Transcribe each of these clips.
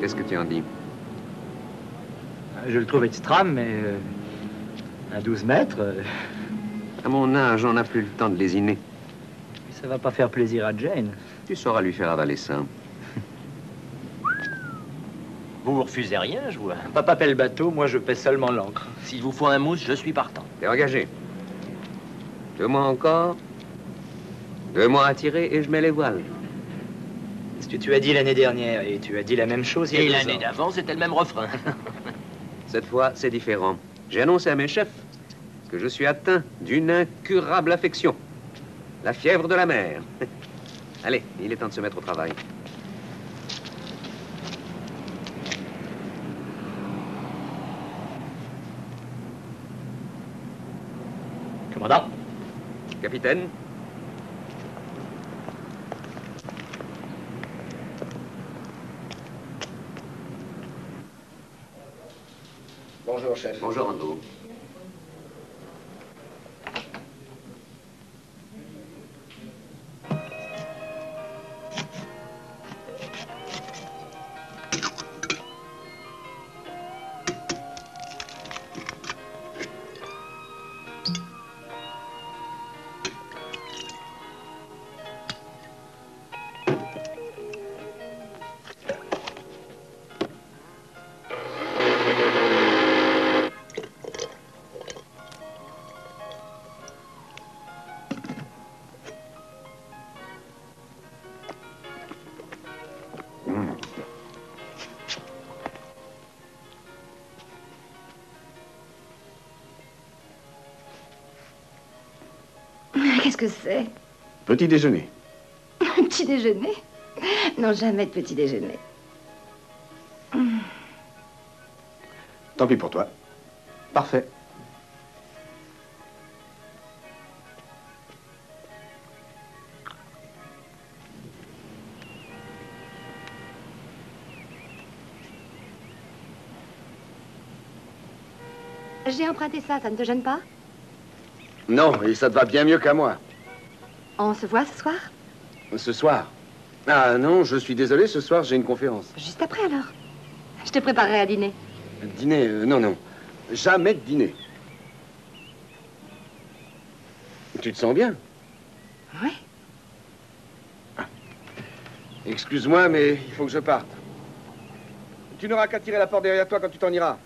Qu'est-ce que tu en dis? Je le trouve extra, mais à 12 mètres... À mon âge, on n'a plus le temps de lésiner. Ça va pas faire plaisir à Jane. Tu sauras lui faire avaler ça. Vous refusez rien, je vois. Papa paie le bateau, moi je paie seulement l'ancre. S'il vous faut un mousse, je suis partant. T'es engagé. 2 mois encore. 2 mois à tirer et je mets les voiles. C'est ce que tu as dit l'année dernière, et tu as dit la même chose il y a 2 ans. Et l'année d'avant, c'était le même refrain. Cette fois, c'est différent. J'ai annoncé à mes chefs que je suis atteint d'une incurable affection. La fièvre de la mer. Allez, il est temps de se mettre au travail. Commandant. Capitaine. Bonjour, chef. Bonjour, Ando. Qu'est-ce que c'est? Petit déjeuner. Petit déjeuner? Non, jamais de petit déjeuner. Tant pis pour toi. Parfait. J'ai emprunté ça, ça ne te gêne pas? Non, et ça te va bien mieux qu'à moi. On se voit ce soir? Ce soir? Ah non, je suis désolé, ce soir j'ai une conférence. Juste après alors. Je te préparerai à dîner. Dîner? Non, non. Jamais de dîner. Tu te sens bien? Oui. Excuse-moi, mais il faut que je parte. Tu n'auras qu'à tirer la porte derrière toi quand tu t'en iras.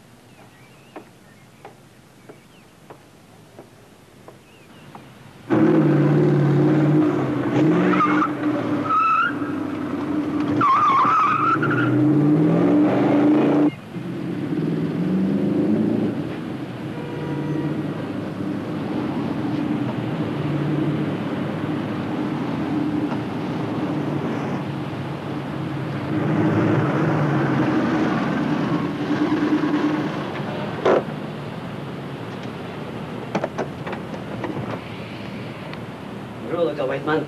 Bonjour, docteur Whiteman.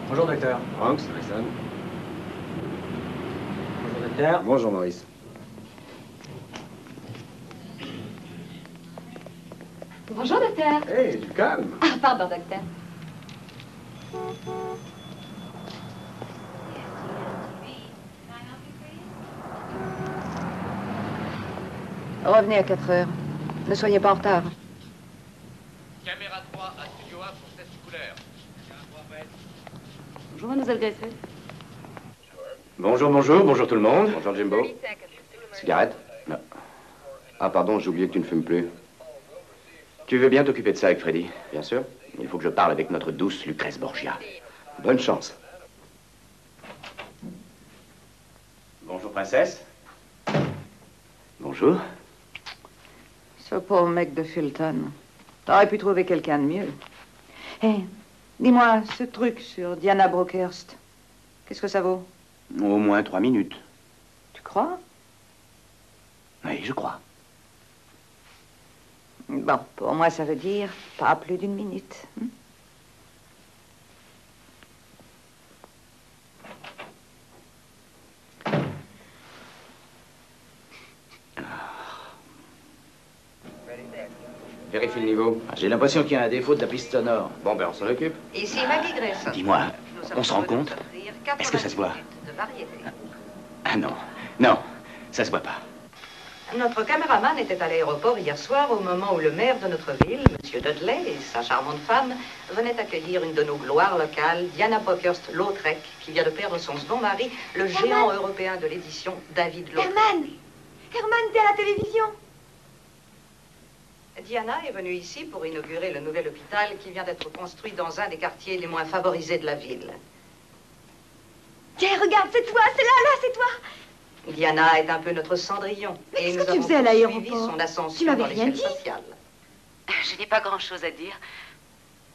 Bonjour, docteur. Frank, Harrison. Bonjour, docteur. Bonjour, Maurice. Bonjour, docteur. Hé, du calme. Ah, pardon, docteur. Revenez à 4 heures. Ne soyez pas en retard. Caméra 3 à Studio 1 pour test couleur. Bonjour, mademoiselle Gracie. Bonjour, bonjour, bonjour tout le monde. Bonjour, Jimbo. Cigarette? Non. Ah, pardon, j'ai oublié que tu ne fumes plus. Tu veux bien t'occuper de ça avec Freddy? Bien sûr. Il faut que je parle avec notre douce Lucrèce Borgia. Bonne chance. Bonjour, princesse. Bonjour. Ce pauvre mec de Fulton. T'aurais pu trouver quelqu'un de mieux. Hé, dis-moi, ce truc sur Diana Brockhurst, qu'est-ce que ça vaut? Au moins 3 minutes. Tu crois? Oui, je crois. Bon, pour moi, ça veut dire pas plus d'1 minute. Vérifie le niveau. J'ai l'impression qu'il y a un défaut de la piste sonore. Bon, ben, on s'en occupe. Ici Maggie Grayson. Dis-moi, on se rend compte? Est-ce que ça se voit? Ah non, non. Ça se voit pas. Notre caméraman était à l'aéroport hier soir au moment où le maire de notre ville, M. Dudley, et sa charmante femme venaient accueillir une de nos gloires locales, Diana Brockhurst-Lautrec, qui vient de perdre son second mari, le géant européen de l'édition, David Lautrec. Herman, t'es à la télévision. Diana est venue ici pour inaugurer le nouvel hôpital qui vient d'être construit dans un des quartiers les moins favorisés de la ville. Tiens, regarde, c'est toi, c'est là, c'est toi. Diana est un peu notre Cendrillon. Mais et qu'est-ce nous que tu avons faisais à poursuivi l'aéroport? son ascension Tu m'avais dans rien l'échelle dit. sociale. Je n'ai pas grand-chose à dire.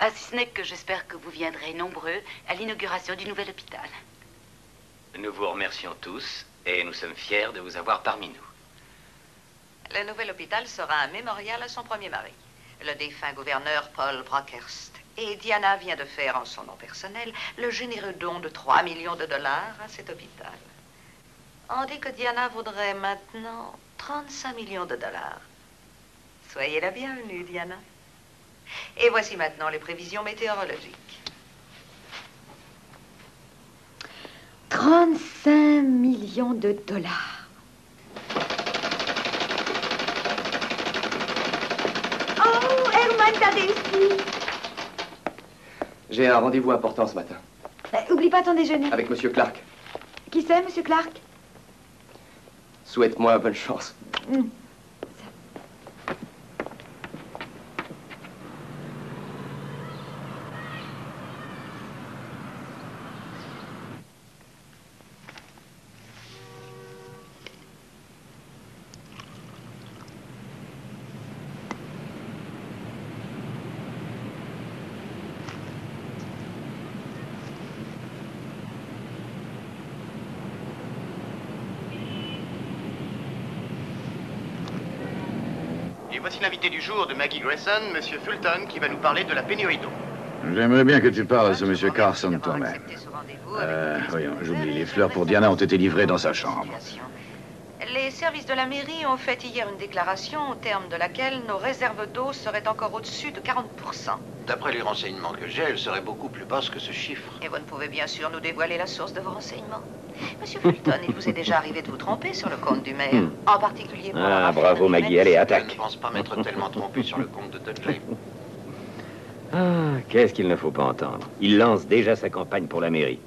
Ah, si ce n'est que j'espère que vous viendrez nombreux à l'inauguration du nouvel hôpital. Nous vous remercions tous et nous sommes fiers de vous avoir parmi nous. Le nouvel hôpital sera un mémorial à son premier mari, le défunt gouverneur Paul Brockhurst. Et Diana vient de faire en son nom personnel le généreux don de 3 millions de dollars à cet hôpital. On dit que Diana vaudrait maintenant 35 millions de dollars. Soyez la bienvenue, Diana. Et voici maintenant les prévisions météorologiques. 35 millions de dollars. Oh, Herman, t'as réussi. J'ai un rendez-vous important ce matin. Oublie pas ton déjeuner. Avec Monsieur Clark. Qui c'est, Monsieur Clark? Souhaite-moi bonne chance. Et voici l'invité du jour de Maggie Grayson, Monsieur Fulton, qui va nous parler de la pénurie d'eau. J'aimerais bien que tu parles à ce monsieur Carson toi-même. Voyons, j'oublie, les fleurs pour Diana ont été livrées dans sa chambre. Les services de la mairie ont fait hier une déclaration au terme de laquelle nos réserves d'eau seraient encore au-dessus de 40%. D'après les renseignements que j'ai, elle serait beaucoup plus basse que ce chiffre. Et vous ne pouvez bien sûr nous dévoiler la source de vos renseignements. Monsieur Fulton, il vous est déjà arrivé de vous tromper sur le compte du maire, en particulier pour Ah, bravo Maggie, allez, Je attaque. ne pense pas m'être tellement trompé sur le compte de Dudley. Ah, qu'est-ce qu'il ne faut pas entendre. Il lance déjà sa campagne pour la mairie.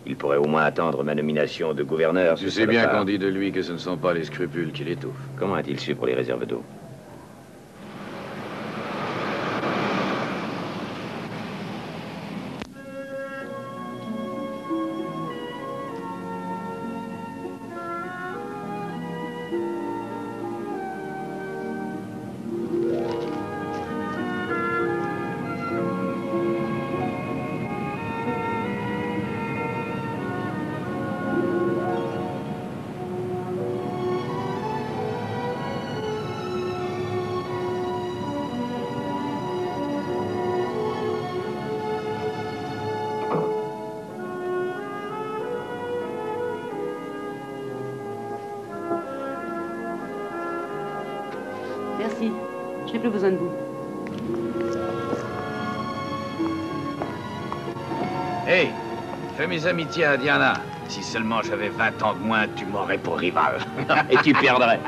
Il pourrait au moins attendre ma nomination de gouverneur. Tu sais bien qu'on dit de lui que ce ne sont pas les scrupules qui l'étouffent. Comment a-t-il su pour les réserves d'eau? Merci. Je n'ai plus besoin de vous. Hey, fais mes amitiés à Diana. Si seulement j'avais 20 ans de moins, tu m'aurais pour rival. Et tu perdrais.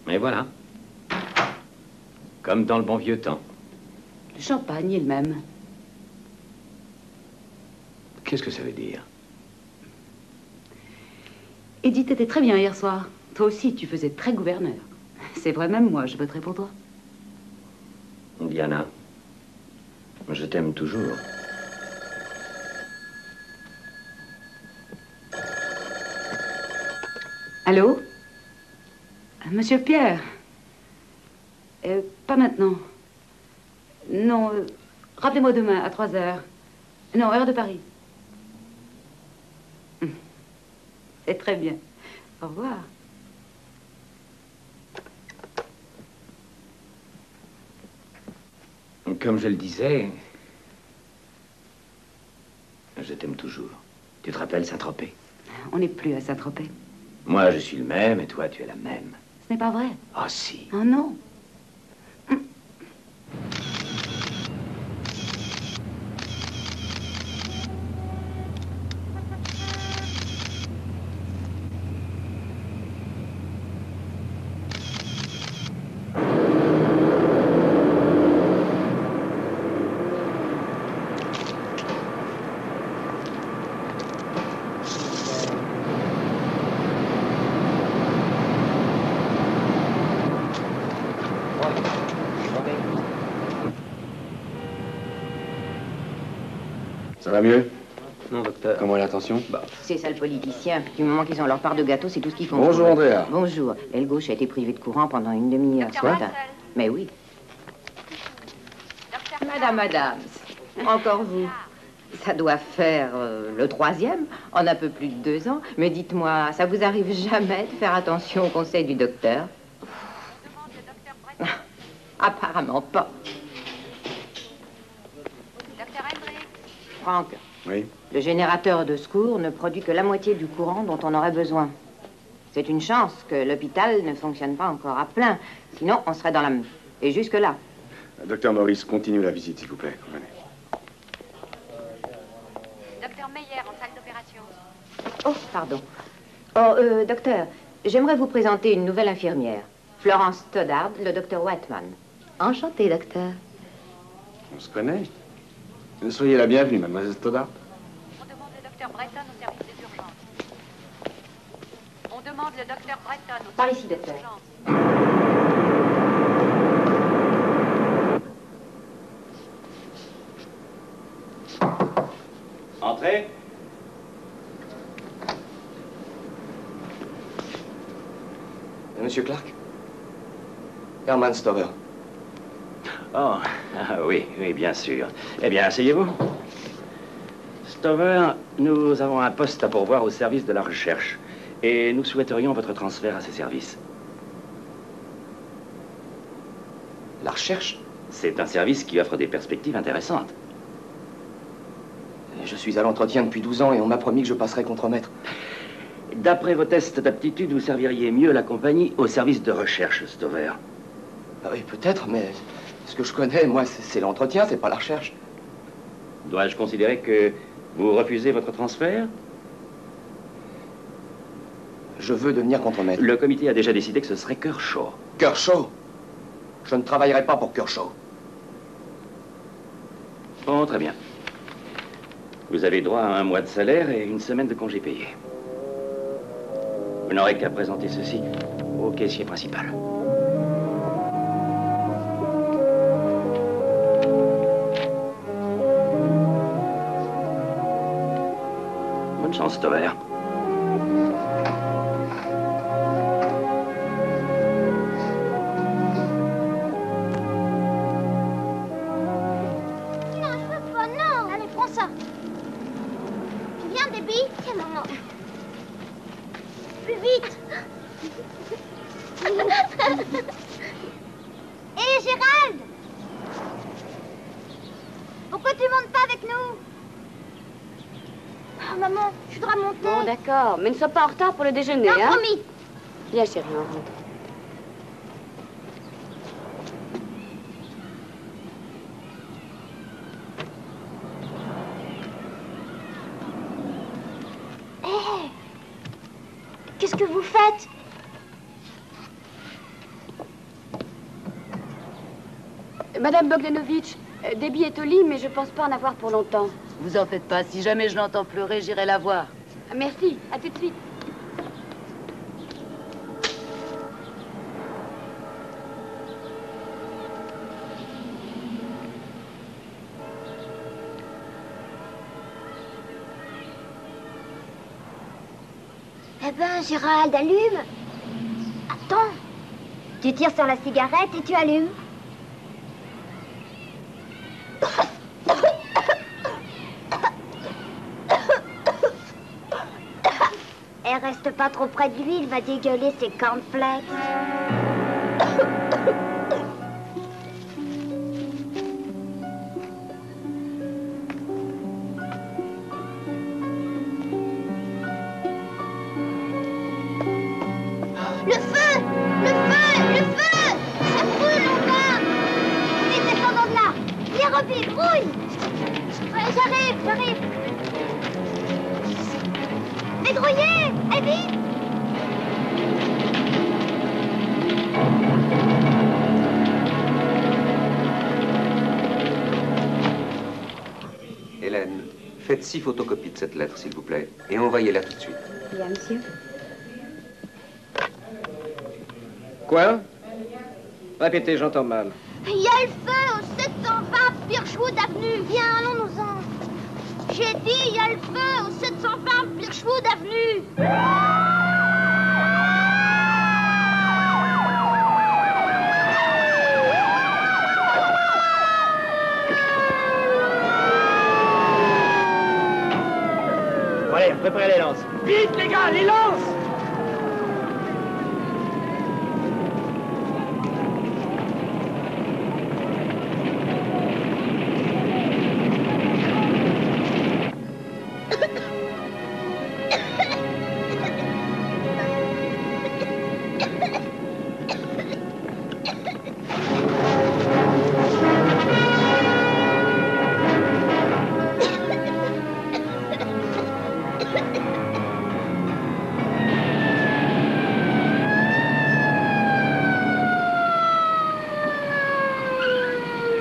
Et voilà. Comme dans le bon vieux temps. Le champagne est le même. Qu'est-ce que ça veut dire? Edith était très bien hier soir. Toi aussi, tu faisais très gouverneur. C'est vrai, même moi, je voterai pour toi. Diana, je t'aime toujours. Allô? Monsieur Pierre? Pas maintenant. Non, rappelez-moi demain à 3 heures. Non, heure de Paris. C'est très bien. Au revoir. Comme je le disais, je t'aime toujours. Tu te rappelles Saint-Tropez? On n'est plus à Saint-Tropez. Moi, je suis le même et toi, tu es la même. Ce n'est pas vrai. Ah, si. Oh non. Ça va mieux? Non, docteur. Comment est l'attention? Ces sales politiciens, du moment qu'ils ont leur part de gâteau, c'est tout ce qu'ils font. Bonjour, Andrea. Bonjour. L'aile gauche a été privée de courant pendant une demi-heure ce matin. Mais oui. Madame Adams, encore vous. Ça doit faire le 3e, en un peu plus de 2 ans. Mais dites-moi, ça vous arrive jamais de faire attention au conseil du docteur? Apparemment pas. Franck. Oui. Le générateur de secours ne produit que la moitié du courant dont on aurait besoin. C'est une chance que l'hôpital ne fonctionne pas encore à plein. Sinon, on serait dans la... Et jusque-là. Docteur Maurice, continue la visite, s'il vous plaît. Venez. Docteur Meyer, en salle d'opération. Oh, pardon. Oh, docteur, j'aimerais vous présenter une nouvelle infirmière. Florence Stoddard, le docteur Whiteman. Enchanté, docteur. On se connaît. Soyez la bienvenue, mademoiselle Stoddard. On demande le docteur Breton au service des urgences. On demande le docteur Breton au Par service ici, des docteur. urgences. Entrez. Monsieur Clark? Herman Stover. Oh, oui, bien sûr. Eh bien, asseyez-vous. Stover, nous avons un poste à pourvoir au service de la recherche. Et nous souhaiterions votre transfert à ces services. La recherche? C'est un service qui offre des perspectives intéressantes. Je suis à l'entretien depuis 12 ans et on m'a promis que je passerais contremaître. D'après vos tests d'aptitude, vous serviriez mieux la compagnie au service de recherche, Stover. Ah oui, peut-être, mais ce que je connais, moi, c'est l'entretien, c'est pas la recherche. Dois-je considérer que vous refusez votre transfert? Je veux devenir contremaître. Le comité a déjà décidé que ce serait Kershaw. Kershaw? Je ne travaillerai pas pour Kershaw. Bon, très bien. Vous avez droit à 1 mois de salaire et 1 semaine de congé payé. Vous n'aurez qu'à présenter ceci au caissier principal. Bonne chance, Stover. Non, allez, prends ça. Tu viens, Debbie? Tiens, maman. Plus vite. Hé, Gérald! Pourquoi tu montes pas avec nous? Ah, maman, je dois monter. Bon, d'accord, mais ne sois pas en retard pour le déjeuner, Non, hein? promis. Viens, chérie, on rentre. Hé! Qu'est-ce que vous faites? Madame Bogdanovitch, Debbie est au lit, mais je pense pas en avoir pour longtemps. Vous en faites pas. Si jamais je l'entends pleurer, j'irai la voir. Merci, à tout de suite. Eh ben, Gérald, allume. Attends. Tu tires sur la cigarette et tu allumes. Elle reste pas trop près de lui, il va dégueuler ses cornflakes. Le feu! Le feu! Le feu! Ça brûle en bas! Les descendants de là! Les rebuts, brouille! Ouais, j'arrive! Dégrouillez! Et vite! Hélène, faites 6 photocopies de cette lettre, s'il vous plaît, et envoyez-la tout de suite. Bien, monsieur. Quoi? Répétez, j'entends mal. Il y a le feu au 720 Birchwood Avenue. Viens, allons-nous-en. J'ai dit, il y a le feu au 720 Birchwood Avenue. Bon, allez, préparez les lances. Vite, les gars, les lances!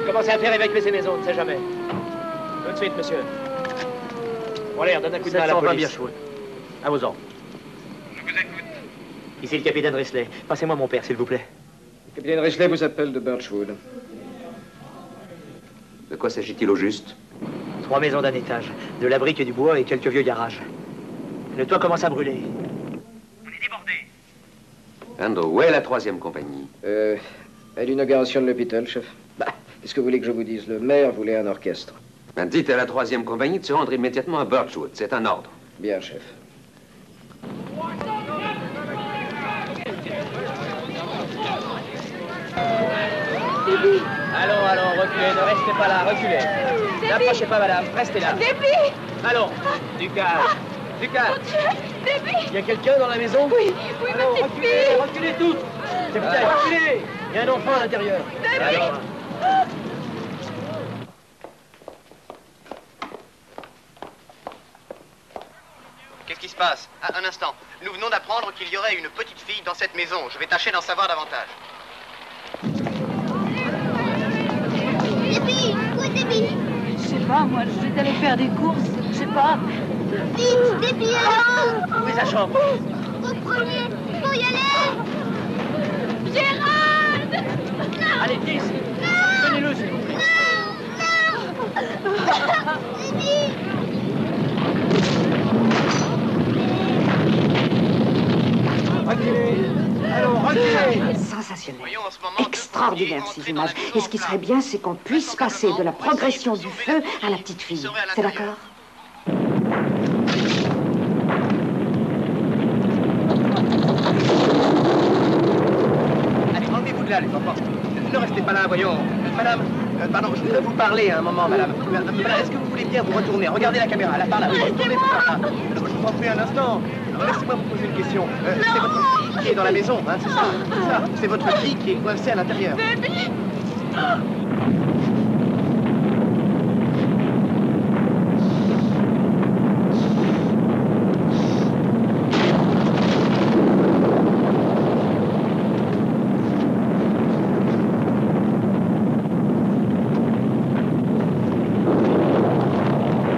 Commencez à faire évacuer ces maisons, on ne sait jamais. Tout de suite, monsieur. Bon, allez, on donne un coup de main à la police. Birchwood. À vos ordres. Je vous écoute. Ici le capitaine Risley. Passez-moi mon père, s'il vous plaît. Le capitaine Risley vous appelle de Birchwood. De quoi s'agit-il au juste? 3 maisons d'un étage, de la brique et du bois et quelques vieux garages. Le toit commence à brûler. On est débordé. Andrew, où est la 3e compagnie? À l'inauguration de l'hôpital, chef. Bah, qu'est-ce que vous voulez que je vous dise? Le maire voulait un orchestre. Ben, dites à la 3e compagnie de se rendre immédiatement à Birchwood. C'est un ordre. Bien, chef. Allons, reculez, ne restez pas là, reculez. N'approchez pas, madame, restez là. Déby! Allons, du calme. Du calme. Déby! Il y a quelqu'un dans la maison? Oui, ma petite fille! Reculez toutes. Capitaine, reculez. Il y a un enfant à l'intérieur. Déby! Qu'est-ce qui se passe? Un instant. Nous venons d'apprendre qu'il y aurait une petite fille dans cette maison. Je vais tâcher d'en savoir davantage. Déby! Où est Déby? Je sais pas, moi, j'étais allée faire des courses, je sais pas. Vite, Déby est là! Où est sa chambre? Reprenez! Il faut y aller! Gérald! Non! Allez, vite. Tenez-le, s'il vous plaît. Non! Déby! Reculez. Allons, reculez. Sensationnel. Extraordinaire ces images. Et ce qui serait bien, c'est qu'on puisse passer de la progression du feu à la petite fille. C'est d'accord? Allez, enlevez-vous de là, les enfants. Ne restez pas là, voyons. Madame, pardon, je voudrais vous parler un moment, madame. Madame, est-ce que vous voulez bien vous retourner? Regardez la caméra, là, par là. Retournez-vous par là. Je vous en prie un instant. Laissez-moi vous poser une question. C'est votre fille qui est dans la maison, hein, c'est ça? C'est ça. C'est votre fille qui est coincée à l'intérieur.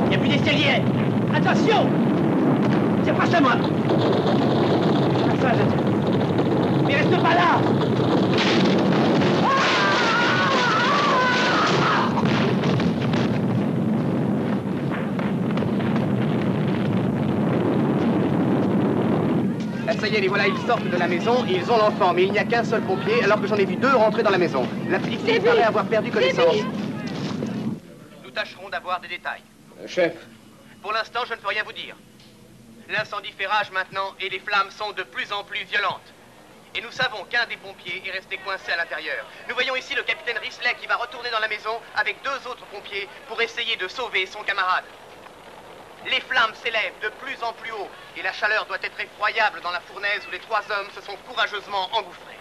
Il n'y a plus d'escalier. Attention. C'est pas chez moi. Ça, mais reste pas là. Ça y est, les voilà, ils sortent de la maison et ils ont l'enfant, mais il n'y a qu'un seul pompier, alors que j'en ai vu 2 rentrer dans la maison. La petite fille paraît avoir perdu connaissance. Nous tâcherons d'avoir des détails. Chef. Pour l'instant, je ne peux rien vous dire. L'incendie fait rage maintenant et les flammes sont de plus en plus violentes. Et nous savons qu'un des pompiers est resté coincé à l'intérieur. Nous voyons ici le capitaine Risley qui va retourner dans la maison avec 2 autres pompiers pour essayer de sauver son camarade. Les flammes s'élèvent de plus en plus haut et la chaleur doit être effroyable dans la fournaise où les 3 hommes se sont courageusement engouffrés.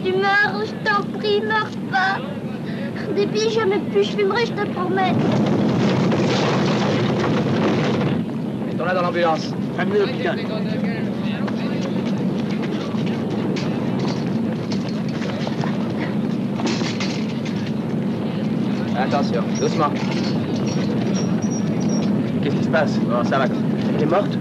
Tu meurs, je t'en prie, meurs pas. Déby, jamais plus je fumerai, je te promets. Mettons-la dans l'ambulance. Amenez l'hôpital. Attention, doucement. Qu'est-ce qui se passe? Bon, ça va. Elle est morte?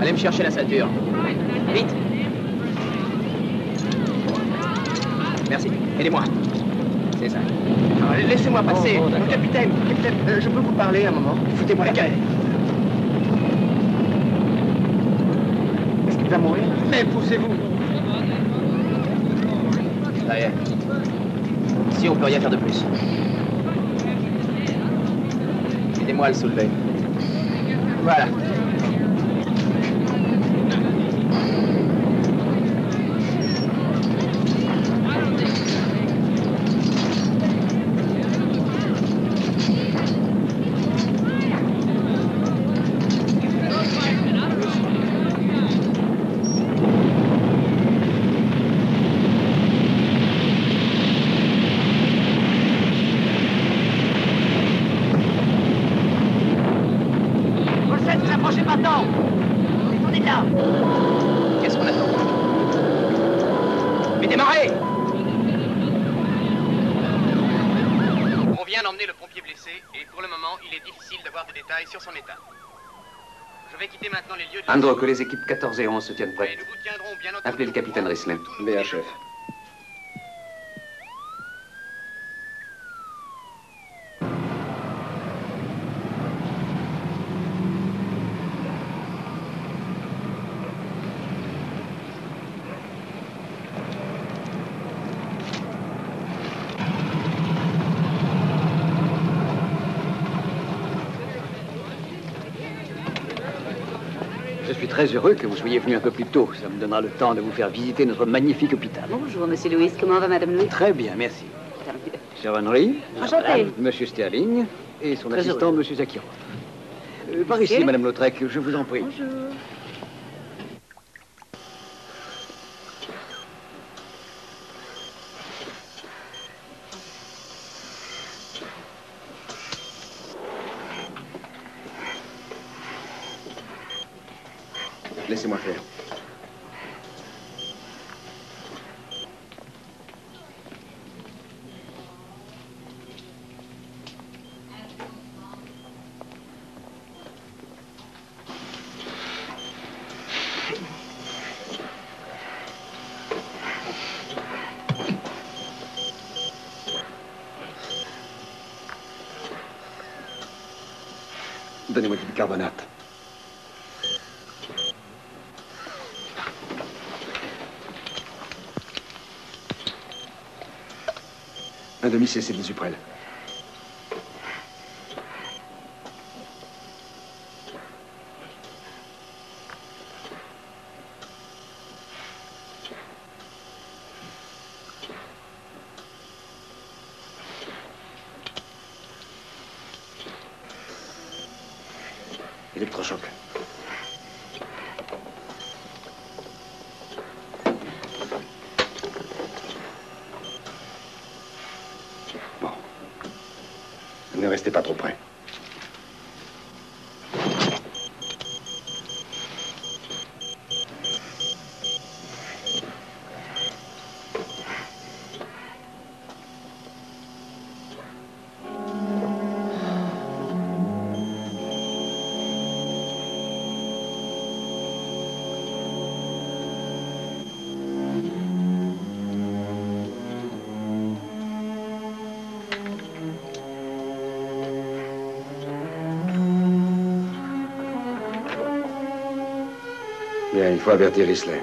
Allez me chercher la ceinture. Vite. Merci. Aidez-moi. C'est ça. Laissez-moi passer. Capitaine, je peux vous parler un moment? Foutez-moi la gueule. Est-ce qu'il va mourir? Mais poussez-vous. Ça y est. Si on peut rien faire de plus. Aidez-moi à le soulever. Voilà. Qu'est-ce qu'on attend? Mais démarrez! On vient d'emmener le pompier blessé et pour le moment, il est difficile d'avoir des détails sur son état. Je vais quitter maintenant les lieux de... Andro, que les équipes 14 et 11 se tiennent prêtes. Nous vous tiendrons bien entendu. Appelez le capitaine Risley. Bien, chef. Je suis très heureux que vous soyez venu un peu plus tôt. Ça me donnera le temps de vous faire visiter notre magnifique hôpital. Bonjour, monsieur Louis. Comment va madame Louis? Très bien, merci. Cher Henry, Enchanté. monsieur Sterling et son assistant, monsieur Zakirov. Par ici, Monsieur. madame Lautrec, je vous en prie. Bonjour. Laissez-moi faire. Donnez-moi du bicarbonate. Un demi-cc d'Isuprel. Électrochoc. Bon. Ne restez pas trop près. Bien, il faut avertir Risley.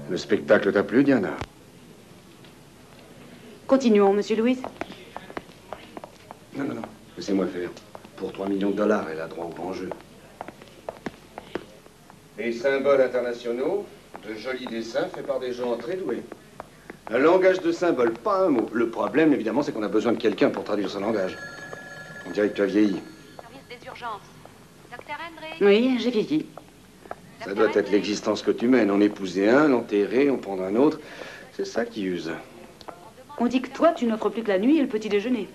Le spectacle t'a plu, Diana? Continuons, Monsieur Louis. Non, non, non. Laissez-moi faire. Pour 3 millions de dollars, elle a droit au grand jeu. Des symboles internationaux, de jolis dessins faits par des gens très doués. Un langage de symboles, pas un mot. Le problème, évidemment, c'est qu'on a besoin de quelqu'un pour traduire ce langage. On dirait que tu as vieilli. Service des urgences. Docteur Hendry. Oui, j'ai vieilli. Ça doit être l'existence que tu mènes. En épouser un, l'enterrer, en prendre un autre. C'est ça qui use. On dit que toi, tu n'offres plus que la nuit et le petit déjeuner.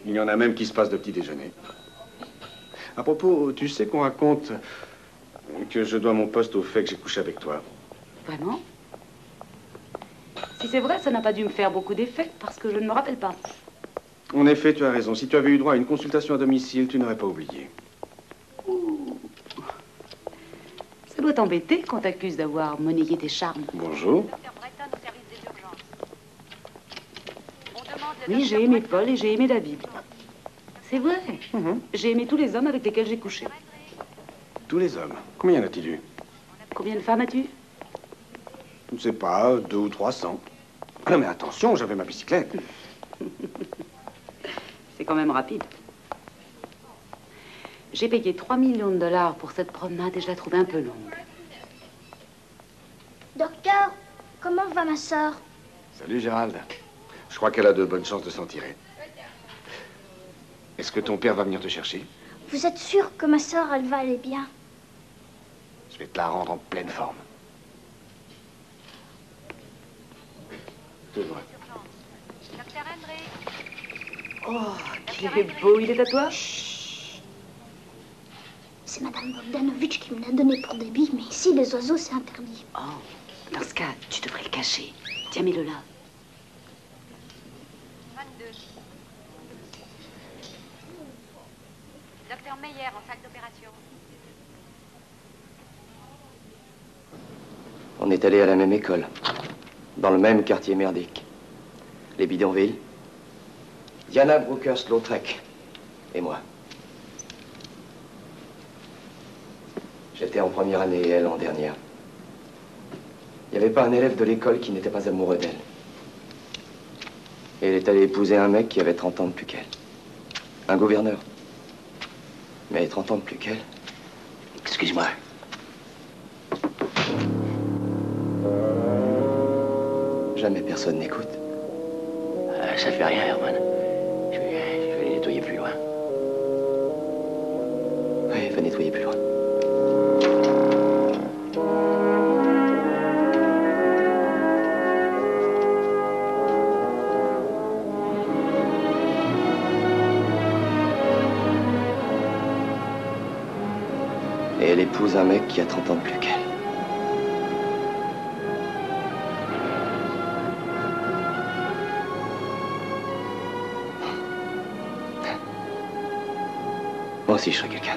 Il y en a même qui se passent de petit déjeuner. À propos, tu sais qu'on raconte que je dois mon poste au fait que j'ai couché avec toi. Vraiment? Si c'est vrai, ça n'a pas dû me faire beaucoup d'effet, parce que je ne me rappelle pas. En effet, tu as raison. Si tu avais eu droit à une consultation à domicile, tu n'aurais pas oublié. Ouh. Ça doit t'embêter qu'on t'accuse d'avoir monnayé tes charmes. Bonjour. Oui, j'ai aimé Paul et j'ai aimé David. C'est vrai. J'ai aimé tous les hommes avec lesquels j'ai couché. Tous les hommes? Combien y en a-t-il eu? Combien de femmes as-tu? Je ne sais pas, 200 ou 300. Ah non, mais attention, j'avais ma bicyclette. C'est quand même rapide. J'ai payé 3 millions de dollars pour cette promenade et je la trouvais un peu longue. Docteur, comment va ma sœur? Salut, Gérald. Je crois qu'elle a de bonnes chances de s'en tirer. Est-ce que ton père va venir te chercher? Vous êtes sûr que ma sœur, elle va aller bien? Je vais te la rendre en pleine forme. C'est vrai. Oh, qu'il est beau. Il est à toi? C'est Madame Bogdanovitch qui me l'a donné pour Debbie, mais ici, les oiseaux, c'est interdit. Oh, dans ce cas, tu devrais le cacher. Tiens, mets-le là. 22. Docteur Meyer en salle d'opération. On est allé à la même école, dans le même quartier merdique. Les bidonvilles. Diana Brookhurst-Lautrec et moi. J'étais en première année et elle en dernière. Il n'y avait pas un élève de l'école qui n'était pas amoureux d'elle. Et elle est allée épouser un mec qui avait 30 ans de plus qu'elle. Un gouverneur. Mais 30 ans de plus qu'elle. Excuse-moi. Jamais personne n'écoute. Ça fait rien, Herman. Je vais les nettoyer plus loin. Oui, va nettoyer plus loin. Et elle épouse un mec qui a 30 ans de plus qu'elle. Moi aussi, je serais quelqu'un.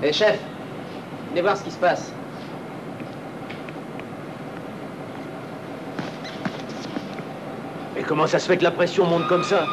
Hé, chef, venez voir ce qui se passe. Mais comment ça se fait que la pression monte comme ça?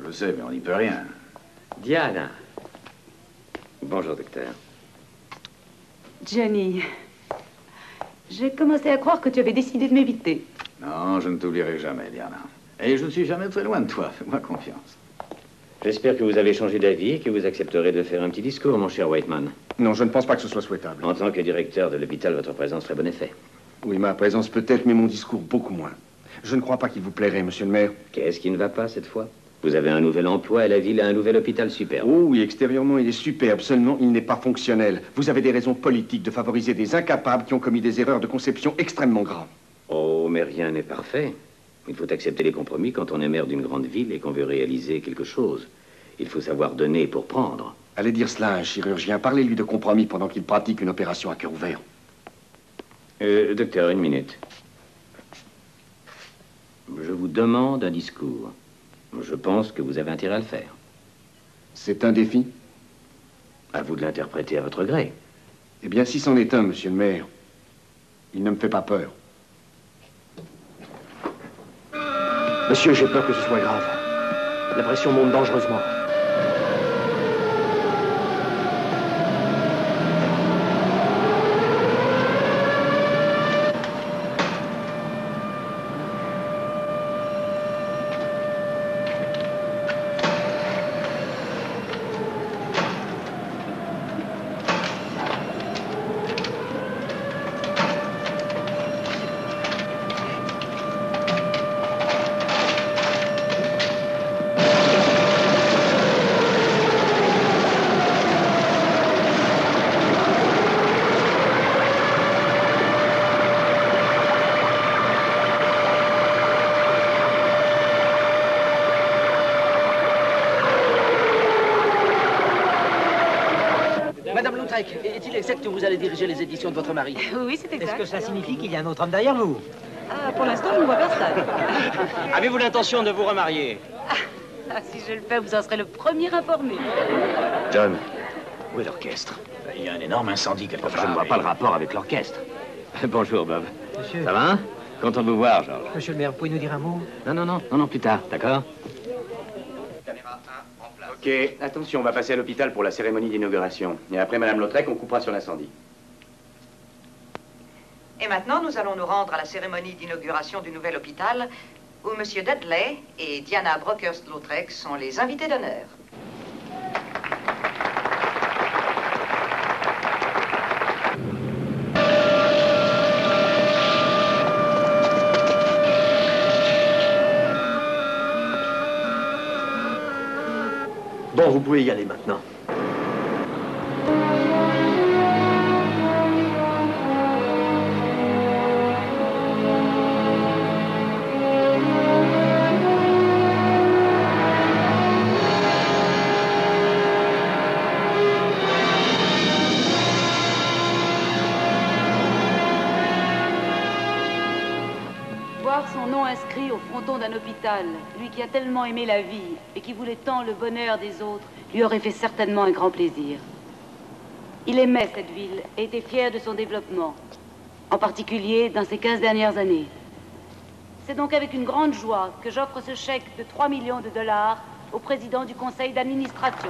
Je sais, mais on n'y peut rien. Diana. Bonjour, docteur. Johnny, j'ai commencé à croire que tu avais décidé de m'éviter. Non, je ne t'oublierai jamais, Diana. Et je ne suis jamais très loin de toi, fais-moi confiance. J'espère que vous avez changé d'avis et que vous accepterez de faire un petit discours, mon cher Whiteman. Non, je ne pense pas que ce soit souhaitable. En tant que directeur de l'hôpital, votre présence ferait bon effet. Oui, ma présence peut-être, mais mon discours beaucoup moins. Je ne crois pas qu'il vous plairait, monsieur le maire. Qu'est-ce qui ne va pas cette fois? Vous avez un nouvel emploi et la ville a un nouvel hôpital superbe. Oh oui, extérieurement, il est superbe. Seulement, il n'est pas fonctionnel. Vous avez des raisons politiques de favoriser des incapables qui ont commis des erreurs de conception extrêmement graves. Oh, mais rien n'est parfait. Il faut accepter les compromis quand on est maire d'une grande ville et qu'on veut réaliser quelque chose. Il faut savoir donner pour prendre. Allez dire cela à un chirurgien. Parlez-lui de compromis pendant qu'il pratique une opération à cœur ouvert. Docteur, une minute. Je vous demande un discours. Je pense que vous avez intérêt à le faire. C'est un défi? À vous de l'interpréter à votre gré. Eh bien, si c'en est un, monsieur le maire, il ne me fait pas peur. Monsieur, j'ai peur que ce soit grave. La pression monte dangereusement. Madame Lautrec, est-il exact que vous allez diriger les éditions de votre mari? Oui, c'est exact. Est-ce que ça signifie qu'il y a un autre homme derrière vous? Ah, pour l'instant, je ne vois personne. Avez-vous l'intention de vous remarier? Ah, si je le fais, vous en serez le premier informé. John. Où est l'orchestre? Il y a un énorme incendie quelque part. Je ne vois pas le rapport avec l'orchestre. Bonjour, Bob. Monsieur. Ça va? Content de vous voir, Georges. Monsieur le maire, vous pouvez nous dire un mot? Non, plus tard, d'accord? Ok, attention, on va passer à l'hôpital pour la cérémonie d'inauguration. Et après, Madame Lautrec, on coupera sur l'incendie. Et maintenant, nous allons nous rendre à la cérémonie d'inauguration du nouvel hôpital, où M. Dudley et Diana Brockhurst-Lautrec sont les invités d'honneur. Bon, vous pouvez y aller maintenant. Voir son nom inscrit au fronton d'un hôpital, lui qui a tellement aimé la vie et qui voulait tant le bonheur des autres, lui aurait fait certainement un grand plaisir. Il aimait cette ville et était fier de son développement, en particulier dans ces 15 dernières années. C'est donc avec une grande joie que j'offre ce chèque de 3 millions de dollars au président du conseil d'administration.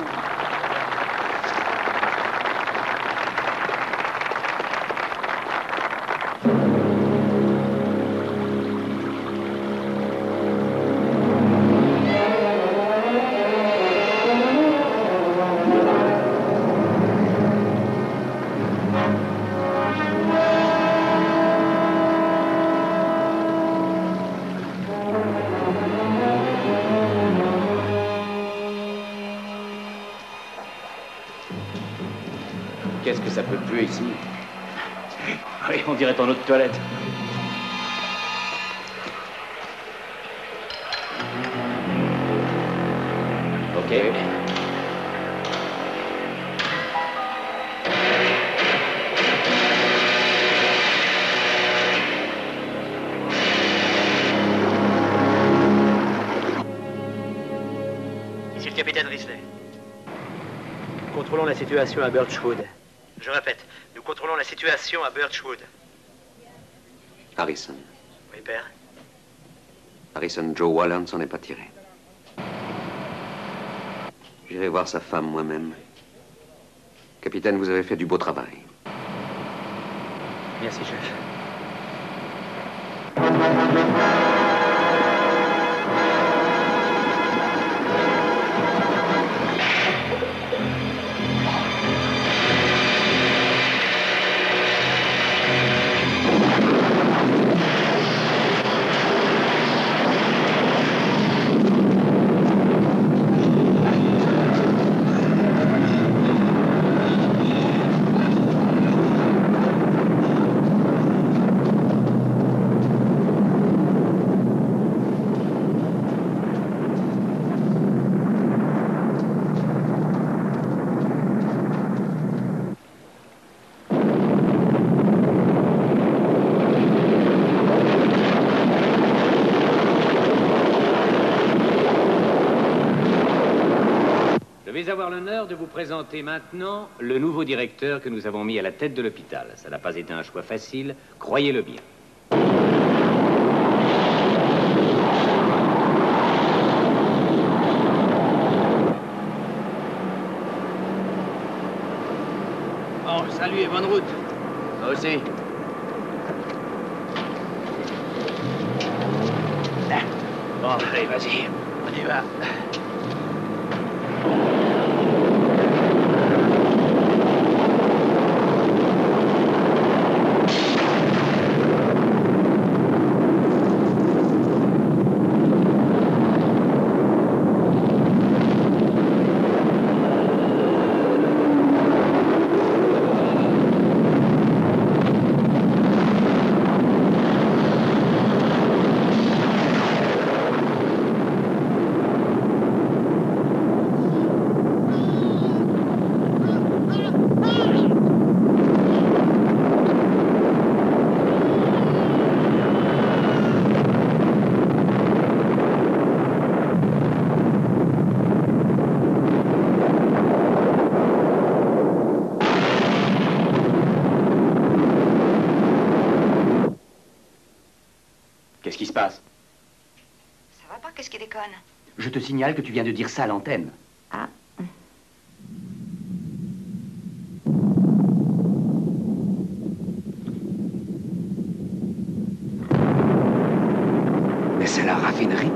Qu'est-ce que ça peut puer ici? Oui, on dirait ton eau de toilette. Ok. Ici le capitaine Risley. Contrôlons la situation à Birchwood. Je répète, nous contrôlons la situation à Birchwood. Harrison. Oui, père. Harrison, Joe Walland s'en est pas tiré. J'irai voir sa femme moi-même. Capitaine, vous avez fait du beau travail. Merci, chef. Je vais avoir l'honneur de vous présenter maintenant le nouveau directeur que nous avons mis à la tête de l'hôpital. Ça n'a pas été un choix facile, croyez-le bien. Oh, salut et bonne route. Toi aussi. Bon, allez, vas-y, on y va. Qu'est-ce qui se passe? Ça va pas, qu'est-ce qui déconne? Je te signale que tu viens de dire ça à l'antenne. Ah. Mais c'est la raffinerie.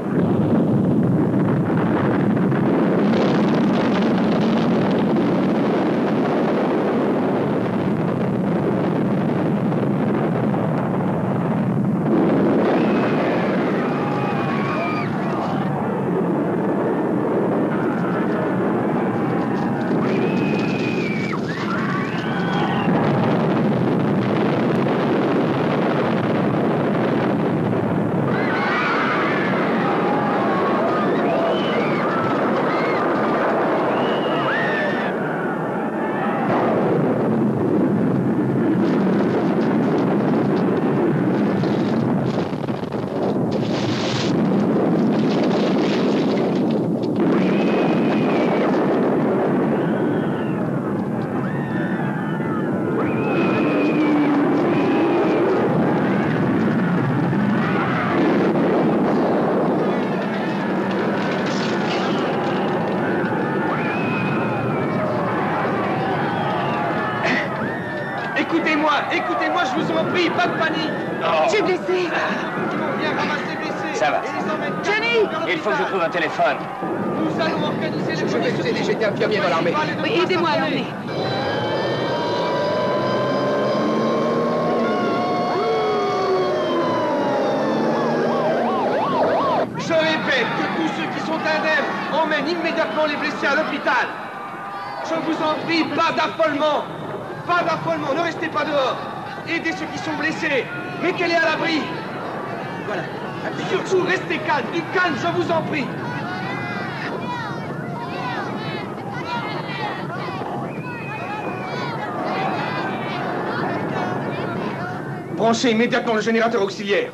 Écoutez-moi, écoutez-moi, je vous en prie, pas de panique. Je suis blessé. Viens ramasser les blessés. Ça va. Et les emmène Johnny! Il faut que je trouve un téléphone. Nous allons organiser les Je vais vous aider, j'étais infirmier dans l'armée. Oui, aidez-moi à l'emmener. Je répète que tous ceux qui sont indemnes emmènent immédiatement les blessés à l'hôpital. Je vous en prie, pas d'affolement. Pas d'affolement, ne restez pas dehors. Aidez ceux qui sont blessés. Mettez-les à l'abri. Voilà. Surtout, restez calme, du calme, je vous en prie. Branchez immédiatement le générateur auxiliaire.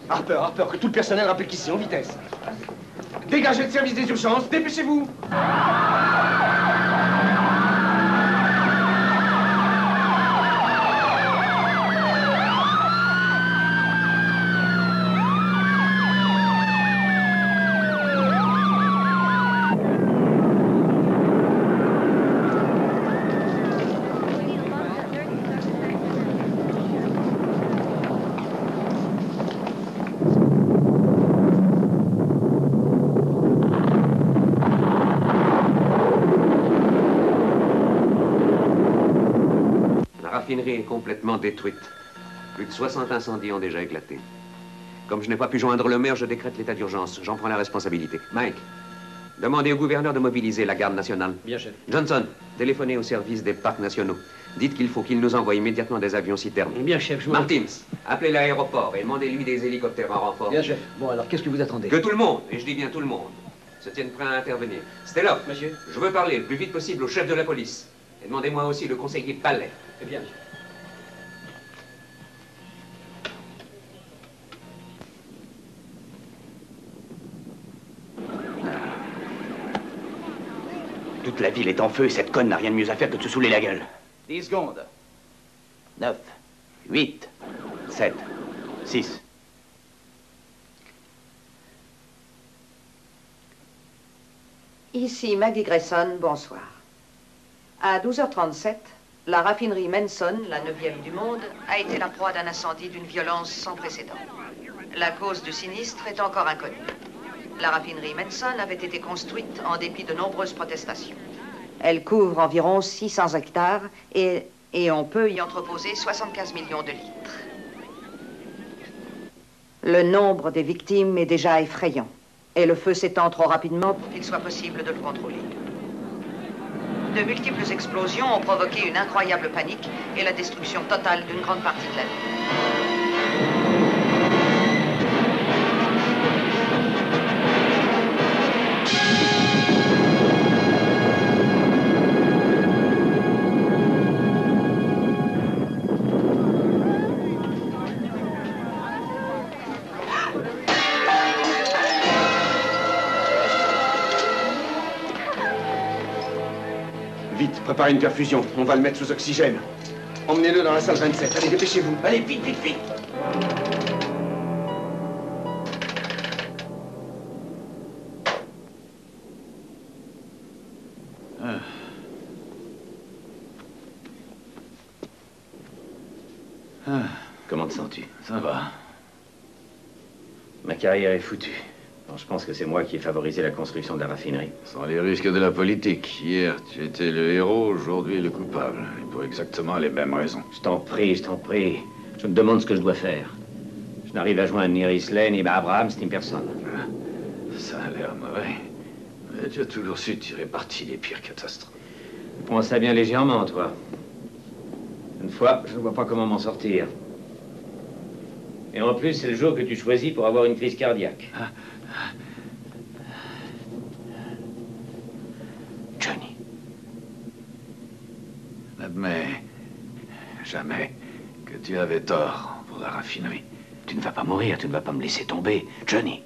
Harper, que tout le personnel rapplique ici, en vitesse. Dégagez le service des urgences, dépêchez-vous. La raffinerie est complètement détruite. Plus de 60 incendies ont déjà éclaté. Comme je n'ai pas pu joindre le maire, je décrète l'état d'urgence. J'en prends la responsabilité. Mike, demandez au gouverneur de mobiliser la garde nationale. Bien, chef. Johnson, téléphonez au service des parcs nationaux. Dites qu'il faut qu'il nous envoie immédiatement des avions citernes. Bien, chef, je Martins, appelez l'aéroport et demandez-lui des hélicoptères en renfort. Bien, chef. Bon, alors, qu'est-ce que vous attendez? Que tout le monde, et je dis bien tout le monde, se tienne prêt à intervenir. Stella, monsieur, je veux parler le plus vite possible au chef de la police. Et demandez-moi aussi le conseiller Palais. Eh bien, Toute la ville est en feu et cette conne n'a rien de mieux à faire que de se saouler la gueule. 10 secondes. 9, 8, 7, 6. Ici Maggie Grayson, bonsoir. À 12h37, la raffinerie Manson, la 9e du monde, a été la proie d'un incendie d'une violence sans précédent. La cause du sinistre est encore inconnue. La raffinerie Manson avait été construite en dépit de nombreuses protestations. Elle couvre environ 600 hectares et on peut y entreposer 75 millions de litres. Le nombre des victimes est déjà effrayant et le feu s'étend trop rapidement pour qu'il soit possible de le contrôler. De multiples explosions ont provoqué une incroyable panique et la destruction totale d'une grande partie de la ville. Vite, préparez une perfusion. On va le mettre sous oxygène. Emmenez-le dans la salle 27. Allez, dépêchez-vous. Allez, vite, vite, vite. Comment te sens-tu? Ça va. Ma carrière est foutue. Alors, je pense que c'est moi qui ai favorisé la construction de la raffinerie. Sans les risques de la politique. Hier, tu étais le héros, aujourd'hui le coupable. Et pour exactement les mêmes raisons. Je t'en prie, je t'en prie. Je me demande ce que je dois faire. Je n'arrive à joindre ni Iris Lane, ni Abrahams, ni personne. Ça a l'air mauvais. Mais tu as toujours su tirer parti des pires catastrophes. Tu prends ça bien légèrement, toi. Une fois, je ne vois pas comment m'en sortir. Et en plus, c'est le jour que tu choisis pour avoir une crise cardiaque. Johnny. N'admets jamais que tu avais tort pour la raffinerie. Tu ne vas pas mourir, tu ne vas pas me laisser tomber. Johnny.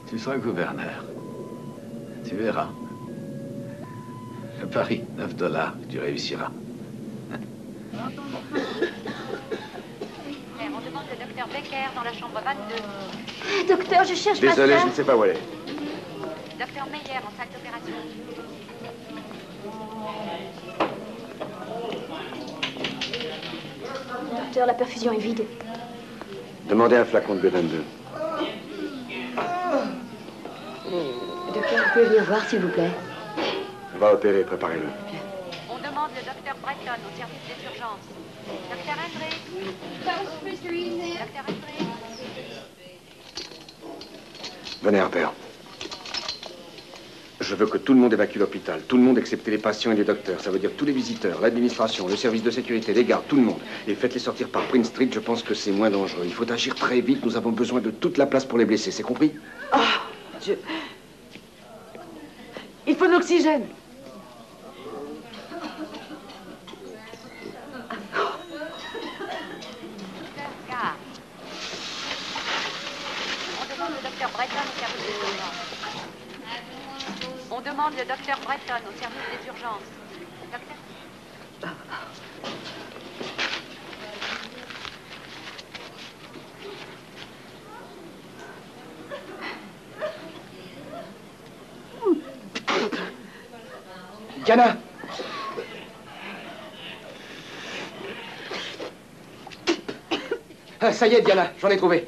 Tu seras gouverneur. Tu verras. Je parie $9, tu réussiras. On demande le docteur Becker dans la chambre 22. Docteur, je cherche ma Désolé, sœur. je ne sais pas où elle est. Docteur Meyer en salle d'opération. docteur, la perfusion est vide. Demandez un flacon de B22. Docteur, vous pouvez venir voir, s'il vous plaît. On va opérer, préparez-le. On demande le docteur Breton au service des urgences. Docteur Hendricks. Docteur Hendricks. Venez, Harper. Je veux que tout le monde évacue l'hôpital. Tout le monde excepté les patients et les docteurs. Ça veut dire tous les visiteurs, l'administration, le service de sécurité, les gardes, tout le monde. Et faites-les sortir par Prince Street, je pense que c'est moins dangereux. Il faut agir très vite. Nous avons besoin de toute la place pour les blessés. C'est compris? Oh, Dieu. Il faut de l'oxygène. On demande le docteur Breton au service des urgences. On demande le docteur Breton au service des urgences. Docteur... Diana! Ah, ça y est, Diana, j'en ai trouvé.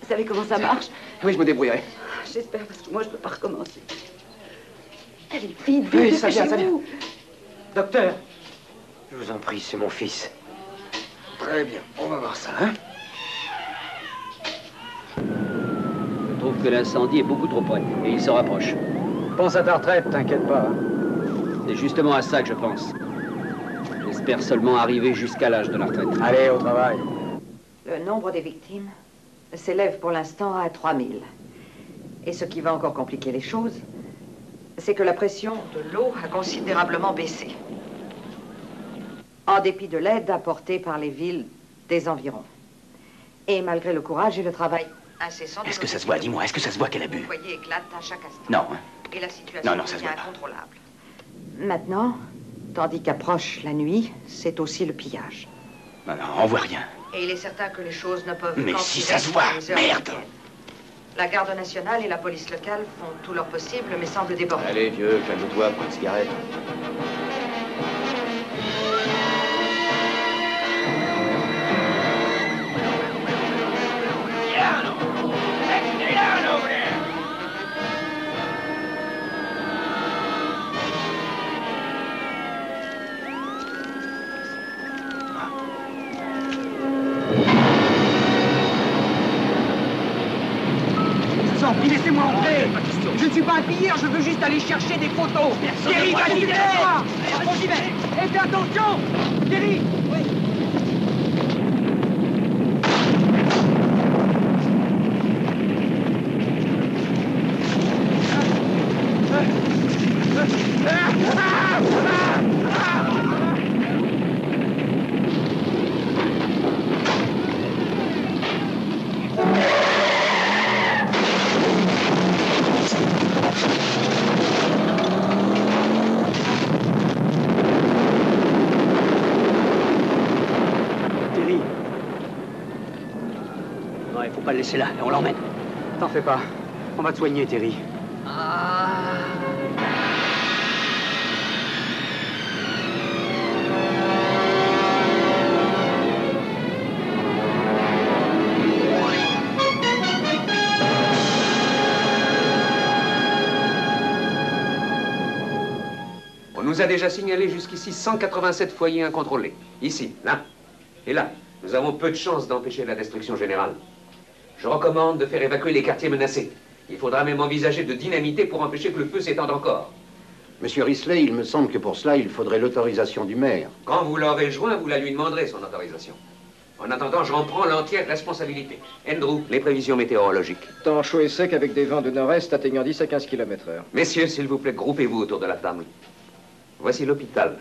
Vous savez comment ça marche? Oui, je me débrouillerai. J'espère, parce que moi, je ne peux pas recommencer. Allez, vite, vite, oui, ça vient, ça vient. Docteur, je vous en prie, c'est mon fils. Très bien, on va voir ça, hein? Je trouve que l'incendie est beaucoup trop près, et il se rapproche. Pense à ta retraite, t'inquiète pas. C'est justement à ça que je pense. J'espère seulement arriver jusqu'à l'âge de la retraite. Allez, au travail. Le nombre des victimes s'élève pour l'instant à 3000. Et ce qui va encore compliquer les choses, c'est que la pression de l'eau a considérablement baissé. En dépit de l'aide apportée par les villes des environs. Et malgré le courage et le travail incessant... Est-ce que ça se voit? Dis-moi, est-ce que ça se voit qu'elle a bu? Le foyer éclate à chaque instant. Non, hein? Et la situation non, ça se devient voit pas. incontrôlable. Maintenant, tandis qu'approche la nuit, c'est aussi le pillage. Non, on voit rien. Et il est certain que les choses ne peuvent Mais qu'empirer si ça se voit, dans les heures merde! qui viennent. La garde nationale et la police locale font tout leur possible, mais semblent débordés. Allez, vieux, calme-toi, prends une cigarette. Laissez-moi entrer. Je ne suis pas un pilleur, je veux juste aller chercher des photos. Thierry, vas-y, laisse-moi. J'y vais. Et fais attention. Thierry. Oui. Pas le laisser là, et on l'emmène. T'en fais pas. On va te soigner, Terry. On nous a déjà signalé jusqu'ici 187 foyers incontrôlés. Ici, là et là. Nous avons peu de chances d'empêcher la destruction générale. Je recommande de faire évacuer les quartiers menacés. Il faudra même envisager de dynamiter pour empêcher que le feu s'étende encore. Monsieur Risley, il me semble que pour cela, il faudrait l'autorisation du maire. Quand vous l'aurez joint, vous la lui demanderez, son autorisation. En attendant, j'en prends l'entière responsabilité. Andrew, les prévisions météorologiques. Temps chaud et sec avec des vents de nord-est atteignant 10 à 15 km/h. Messieurs, s'il vous plaît, groupez-vous autour de la table. Voici l'hôpital.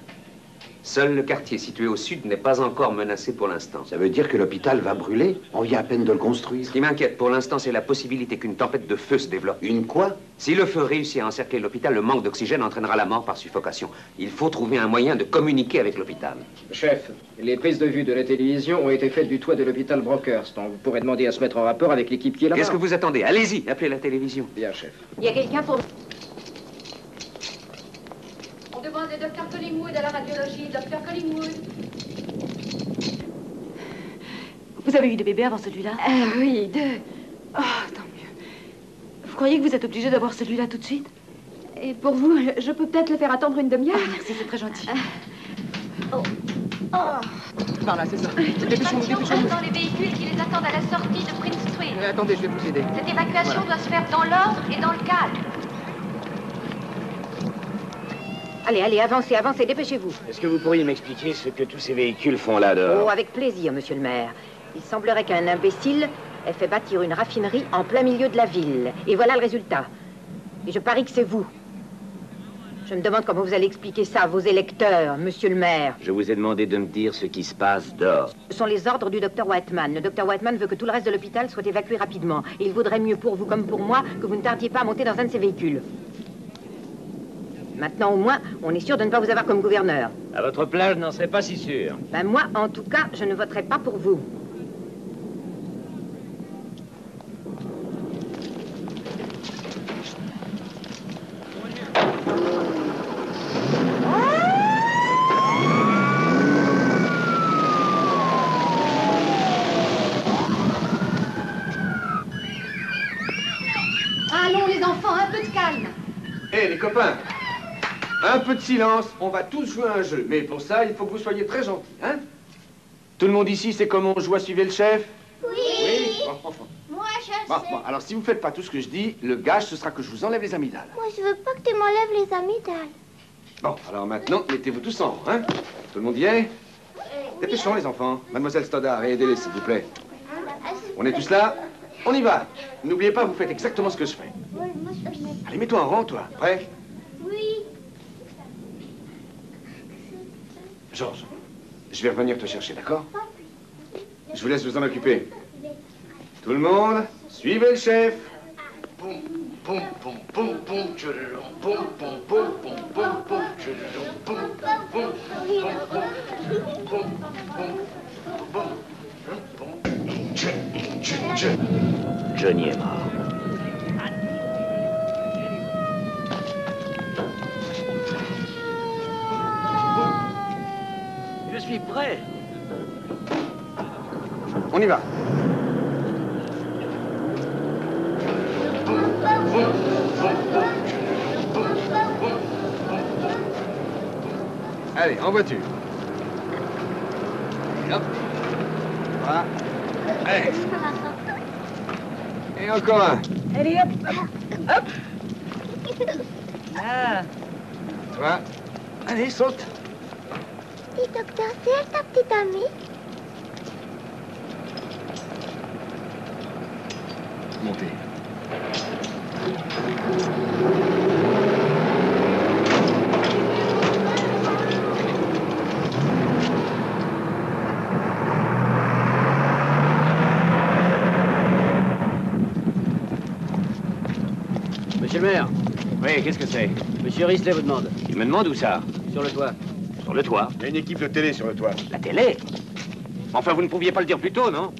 Seul le quartier situé au sud n'est pas encore menacé pour l'instant. Ça veut dire que l'hôpital va brûler? On vient à peine de le construire. Ce qui m'inquiète pour l'instant, c'est la possibilité qu'une tempête de feu se développe. Une quoi? Si le feu réussit à encercler l'hôpital, le manque d'oxygène entraînera la mort par suffocation. Il faut trouver un moyen de communiquer avec l'hôpital. Chef, les prises de vue de la télévision ont été faites du toit de l'hôpital Brockhurst. Donc vous pourrez demander à se mettre en rapport avec l'équipe qui est là-bas. Qu'est-ce que vous attendez? Allez-y, appelez la télévision. Bien, chef. Il y a quelqu'un pour... On demande le docteur Collingwood à la radiologie. Docteur Collingwood. Vous avez eu des bébés avant celui-là? Oui, 2. Oh, tant mieux. Vous croyez que vous êtes obligé d'avoir celui-là tout de suite? Et pour vous, je peux peut-être le faire attendre une demi-heure? Ah, merci, c'est très gentil. Par là, c'est ça. Dépêchez-vous, dépêchez-vous. Dans les véhicules qui les attendent à la sortie de Prince Street. Attendez, je vais vous aider. Cette évacuation doit se faire dans l'ordre et dans le calme. Allez, allez, avancez, avancez, dépêchez-vous. Est-ce que vous pourriez m'expliquer ce que tous ces véhicules font là dehors? Oh, avec plaisir, monsieur le maire. Il semblerait qu'un imbécile ait fait bâtir une raffinerie en plein milieu de la ville. Et voilà le résultat. Et je parie que c'est vous. Je me demande comment vous allez expliquer ça à vos électeurs, monsieur le maire. Je vous ai demandé de me dire ce qui se passe dehors. Ce sont les ordres du docteur Whiteman. Le docteur Whiteman veut que tout le reste de l'hôpital soit évacué rapidement. Et il vaudrait mieux pour vous comme pour moi que vous ne tardiez pas à monter dans un de ces véhicules. Maintenant, au moins, on est sûr de ne pas vous avoir comme gouverneur. À votre place, je n'en serais pas si sûr. Ben moi, en tout cas, je ne voterai pas pour vous. Allons, les enfants, un peu de calme. Hé, les copains, un peu de silence, on va tous jouer à un jeu. Mais pour ça, il faut que vous soyez très gentils, hein? Tout le monde ici sait comment on joue à suivre le chef? Oui. Bon. Moi, je sais. Bon, alors si vous faites pas tout ce que je dis, le gage, ce sera que je vous enlève les amygdales. Moi, je veux pas que tu m'enlèves les amygdales. Bon, alors maintenant, mettez-vous tous en rang, hein? Tout le monde y est? Dépêchons, les enfants. Mademoiselle Stoddard, aidez-les, s'il vous plaît. On est tous là? On y va. N'oubliez pas, vous faites exactement ce que je fais. Allez, mets-toi en rang, toi. Prêt? Oui. Georges, je vais revenir te chercher, d'accord? Je vous laisse vous en occuper. Tout le monde, suivez le chef. Boum, boum, boum, boum, boum, tchouloulou, boum, boum, boum, boum, boum, boum, tchouloulou, boum, boum, boum, boum, boum, boum. Johnny est mort. Je suis prêt. On y va. Allez, en voiture. Et hop. Voilà. Allez. Et encore un. Allez, hop, hop. Ah. Toi. Allez, saute. Dis, docteur, c'est elle ta petite amie? Montez. Monsieur le maire. Oui, qu'est-ce que c'est? Monsieur Risley vous demande. Il me demande où ça? Sur le toit. Sur le toit? Il y a une équipe de télé sur le toit. La télé? Enfin, vous ne pouviez pas le dire plus tôt, non?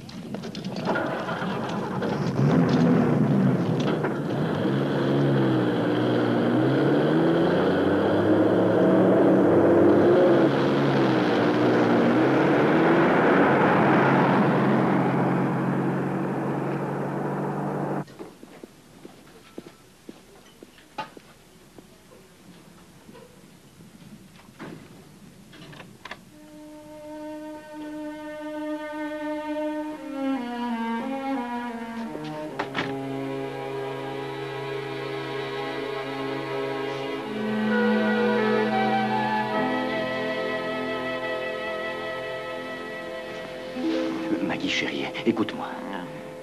Maggie, chérie, écoute-moi.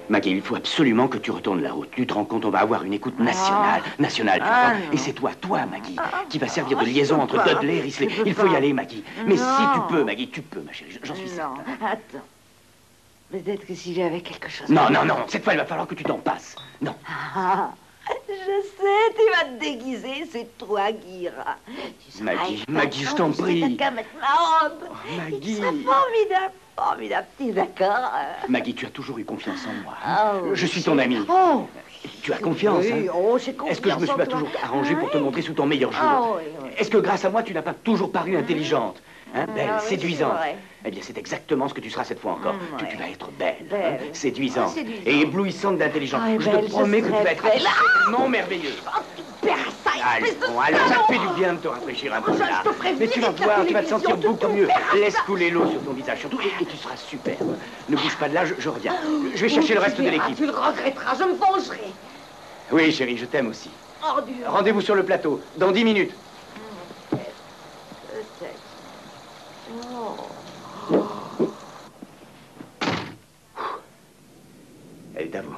Maggie, il faut absolument que tu retournes la route. Tu te rends compte, on va avoir une écoute nationale. Nationale, tu vois. Et c'est toi, Maggie, qui va servir de liaison entre Dudley et Risley. Il faut y aller, Maggie. Mais si tu peux, Maggie, tu peux, ma chérie. J'en suis certain. Non, attends. Peut-être que si j'avais quelque chose... Non, non, non. Cette fois, il va falloir que tu t'en passes. Non. Ah, je sais, tu vas te déguiser, c'est toi qui iras. Maggie, je t'en prie. Qu'à mettre ma robe. Maggie. C'est formidable, t'es d'accord? Maggie, tu as toujours eu confiance en moi. Oh, je suis ton ami. Oh. Tu as confiance, Oui, hein? oh, j'ai confiance. Est-ce que je me suis pas toujours arrangé pour te montrer sous ton meilleur jour? Ah, oui, oui. Est-ce que grâce à moi, tu n'as pas toujours paru intelligente? Hein, belle, Ah, oui, séduisante. c'est vrai. Eh bien, c'est exactement ce que tu seras cette fois encore. Tu vas être belle, Belle. hein, séduisante, Ah, séduisante. et éblouissante d'intelligence. Ah, et Je belle, te promets je que tu vas serai être belle. absolument merveilleuse. Allons, ça te fait du bien de te rafraîchir un peu là. te ferai Mais tu vas vite la voir, tu vas te sentir télévision, beaucoup tu mieux. verras. Laisse couler l'eau sur ton visage surtout, et tu seras superbe. Ne bouge pas de là, je reviens. Je vais chercher le reste de l'équipe. Tu le regretteras, je me vengerai. Oui, chérie, je t'aime aussi. Oh, Dieu. Rendez-vous sur le plateau, dans 10 minutes. Elle est à vous.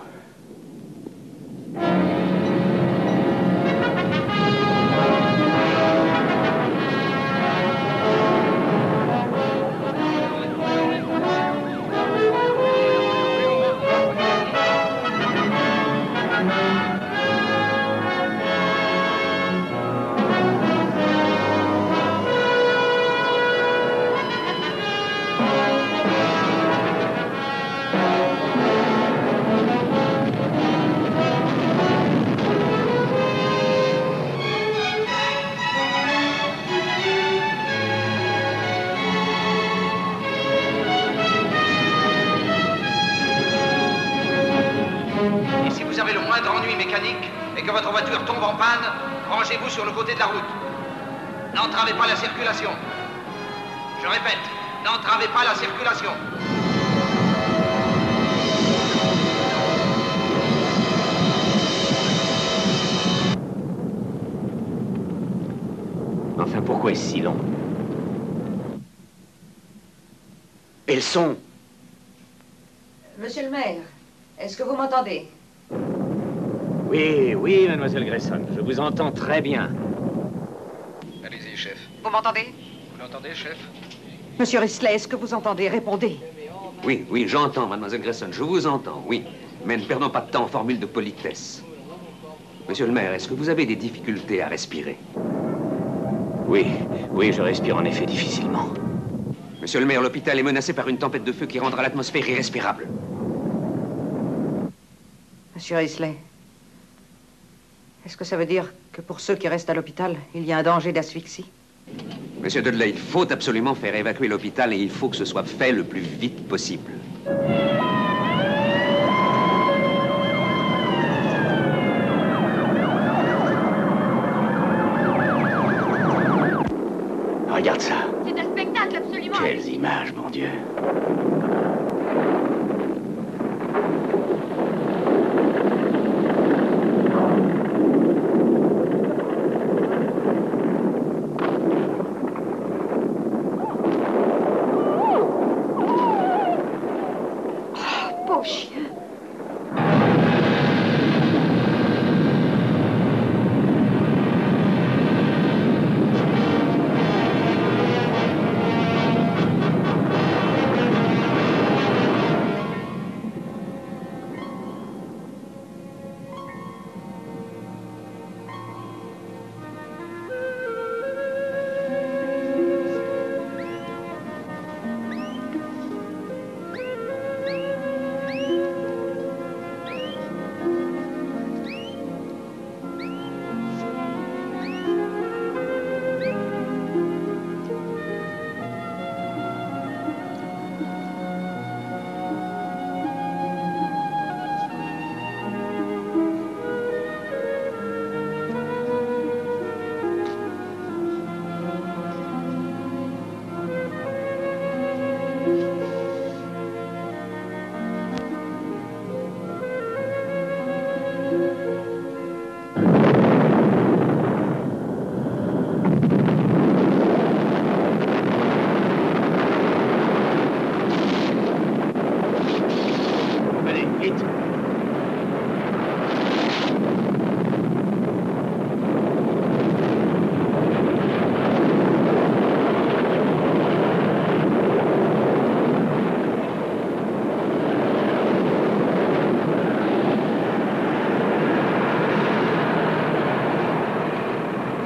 Et si vous avez le moindre ennui mécanique et que votre voiture tombe en panne, rangez-vous sur le côté de la route. N'entravez pas la circulation. Je répète, n'entravez pas la circulation. Enfin, pourquoi est-ce si long? Et le son? Monsieur le maire, est-ce que vous m'entendez? Oui, oui, mademoiselle Grayson, je vous entends très bien. Allez-y, chef. Vous m'entendez? Vous l'entendez, chef? Monsieur Risley, est-ce que vous entendez? Répondez. Oui, oui, j'entends, mademoiselle Grayson, je vous entends, oui. Mais ne perdons pas de temps en formule de politesse. Monsieur le maire, est-ce que vous avez des difficultés à respirer? Oui, oui, je respire en effet difficilement. Monsieur le maire, l'hôpital est menacé par une tempête de feu qui rendra l'atmosphère irrespirable. Monsieur Risley, est-ce que ça veut dire que pour ceux qui restent à l'hôpital, il y a un danger d'asphyxie? Monsieur Dudley, il faut absolument faire évacuer l'hôpital et il faut que ce soit fait le plus vite possible. Regarde ça. C'est un spectacle absolument... Quelles images, mon Dieu. Beau chien.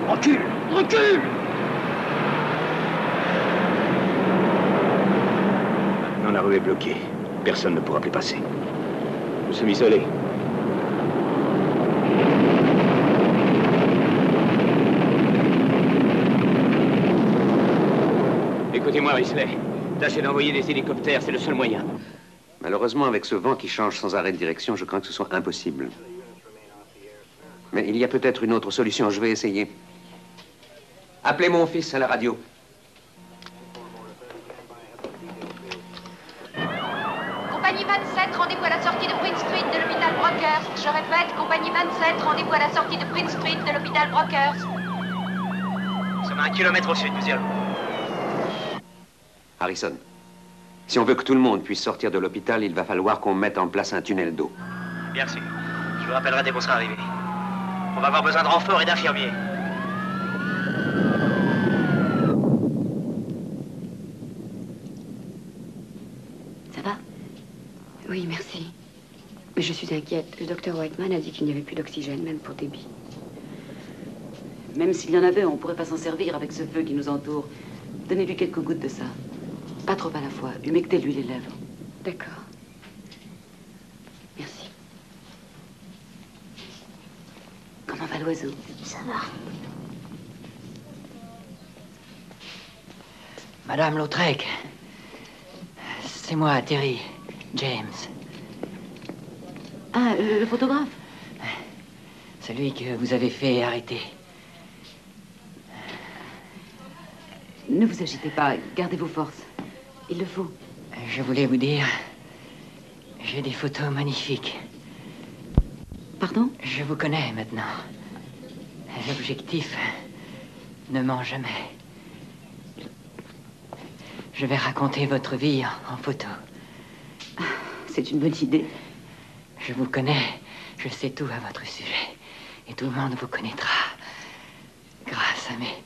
Recule! Recule! Maintenant, la rue est bloquée. Personne ne pourra plus passer. Nous sommes isolés. Écoutez-moi, Risley. Tâchez d'envoyer des hélicoptères, c'est le seul moyen. Malheureusement, avec ce vent qui change sans arrêt de direction, je crains que ce soit impossible. Mais il y a peut-être une autre solution, je vais essayer. Appelez mon fils à la radio. Compagnie 27, rendez-vous à la sortie de Prince Street de l'hôpital Brockhurst. Je répète, compagnie 27, rendez-vous à la sortie de Prince Street de l'hôpital Brockhurst. Nous sommes à 1 kilomètre au sud, nous y allons. Harrison, si on veut que tout le monde puisse sortir de l'hôpital, il va falloir qu'on mette en place un tunnel d'eau. Bien sûr. Je vous rappellerai dès qu'on sera arrivé. On va avoir besoin de renforts et d'infirmiers. Ça va? Oui, merci. Mais je suis inquiète. Le docteur Whiteman a dit qu'il n'y avait plus d'oxygène, même pour Debbie. Même s'il y en avait, on ne pourrait pas s'en servir avec ce feu qui nous entoure. Donnez-lui quelques gouttes de ça. Pas trop à la fois. Humectez-lui les lèvres. D'accord. Merci. Comment va l'oiseau? Ça va. Madame Lautrec, c'est moi, Terry James. Ah, le photographe? Celui que vous avez fait arrêter. Ne vous agitez pas, gardez vos forces. Il le faut. Je voulais vous dire, j'ai des photos magnifiques. Pardon? Je vous connais maintenant. L'objectif ne ment jamais. Je vais raconter votre vie en photo. C'est une bonne idée. Je vous connais, je sais tout à votre sujet. Et tout le monde vous connaîtra grâce à mes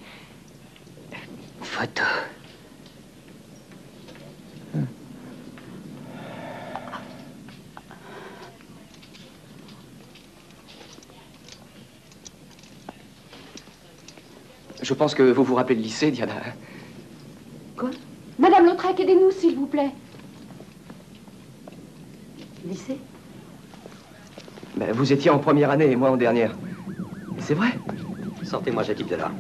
photos. Je pense que vous vous rappelez le lycée, Diana. Quoi? Madame Lautrec, aidez-nous, s'il vous plaît. Lycée? Ben, vous étiez en première année et moi en dernière. C'est vrai. Sortez-moi ce type de là.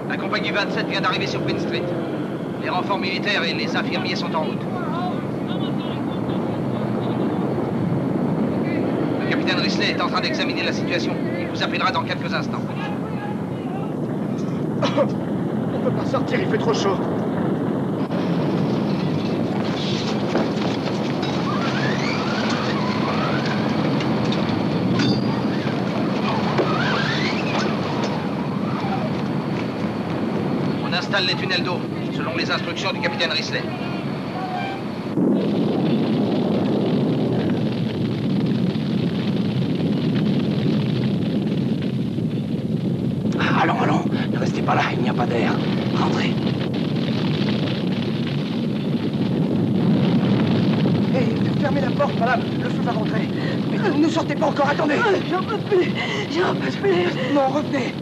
La compagnie 27 vient d'arriver sur Prince Street. Les renforts militaires et les infirmiers sont en route. Le capitaine Risley est en train d'examiner la situation. Il vous appellera dans quelques instants. On peut pas sortir, il fait trop chaud. On installe les tunnels d'eau, selon les instructions du capitaine Risley. Allons, allons, ne restez pas là, il n'y a pas d'air. Rentrez. Hé, fermez la porte, madame, le feu va rentrer. Mais ne sortez pas encore, attendez. J'en peux plus, j'en peux plus. Non, revenez.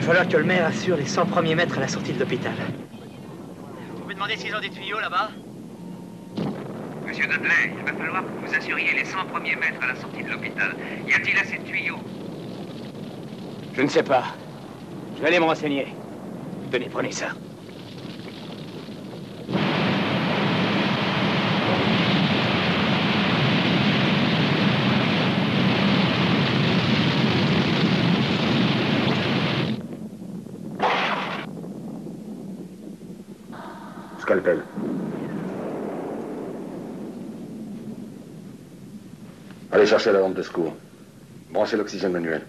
falloir que le maire assure les 100 premiers mètres à la sortie de l'hôpital. Vous pouvez demander s'ils ont des tuyaux là-bas? Monsieur Dudley, il va falloir que vous assuriez les 100 premiers mètres à la sortie de l'hôpital. Y a-t-il assez de tuyaux? Je ne sais pas. Je vais aller me renseigner. Tenez, prenez ça. Scalpel. Allez chercher la lampe de secours. Branchez l'oxygène manuel.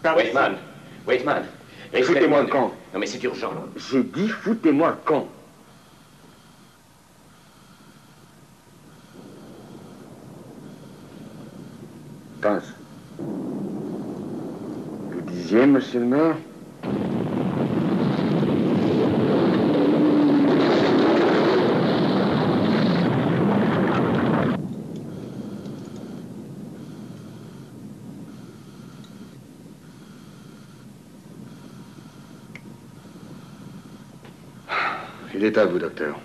Waitman. Waitman. Foutez-moi le camp. Non mais c'est urgent. J'ai dit foutez-moi le camp. Pince. Vous disiez, monsieur le maire? Il est à vous, docteur.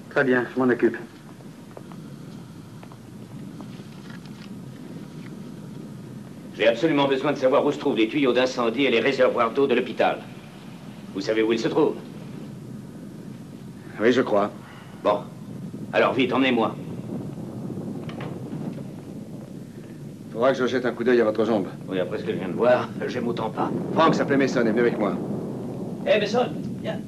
Très bien, je m'en occupe. J'ai absolument besoin de savoir où se trouvent les tuyaux d'incendie et les réservoirs d'eau de l'hôpital. Vous savez où ils se trouvent? Oui, je crois. Bon. Alors vite, emmenez-moi. Faudra que je jette un coup d'œil à votre jambe. Oui, après ce que je viens de voir, j'aime autant pas. Franck s'appelait Mason, est venu avec moi. Eh, Mason, viens.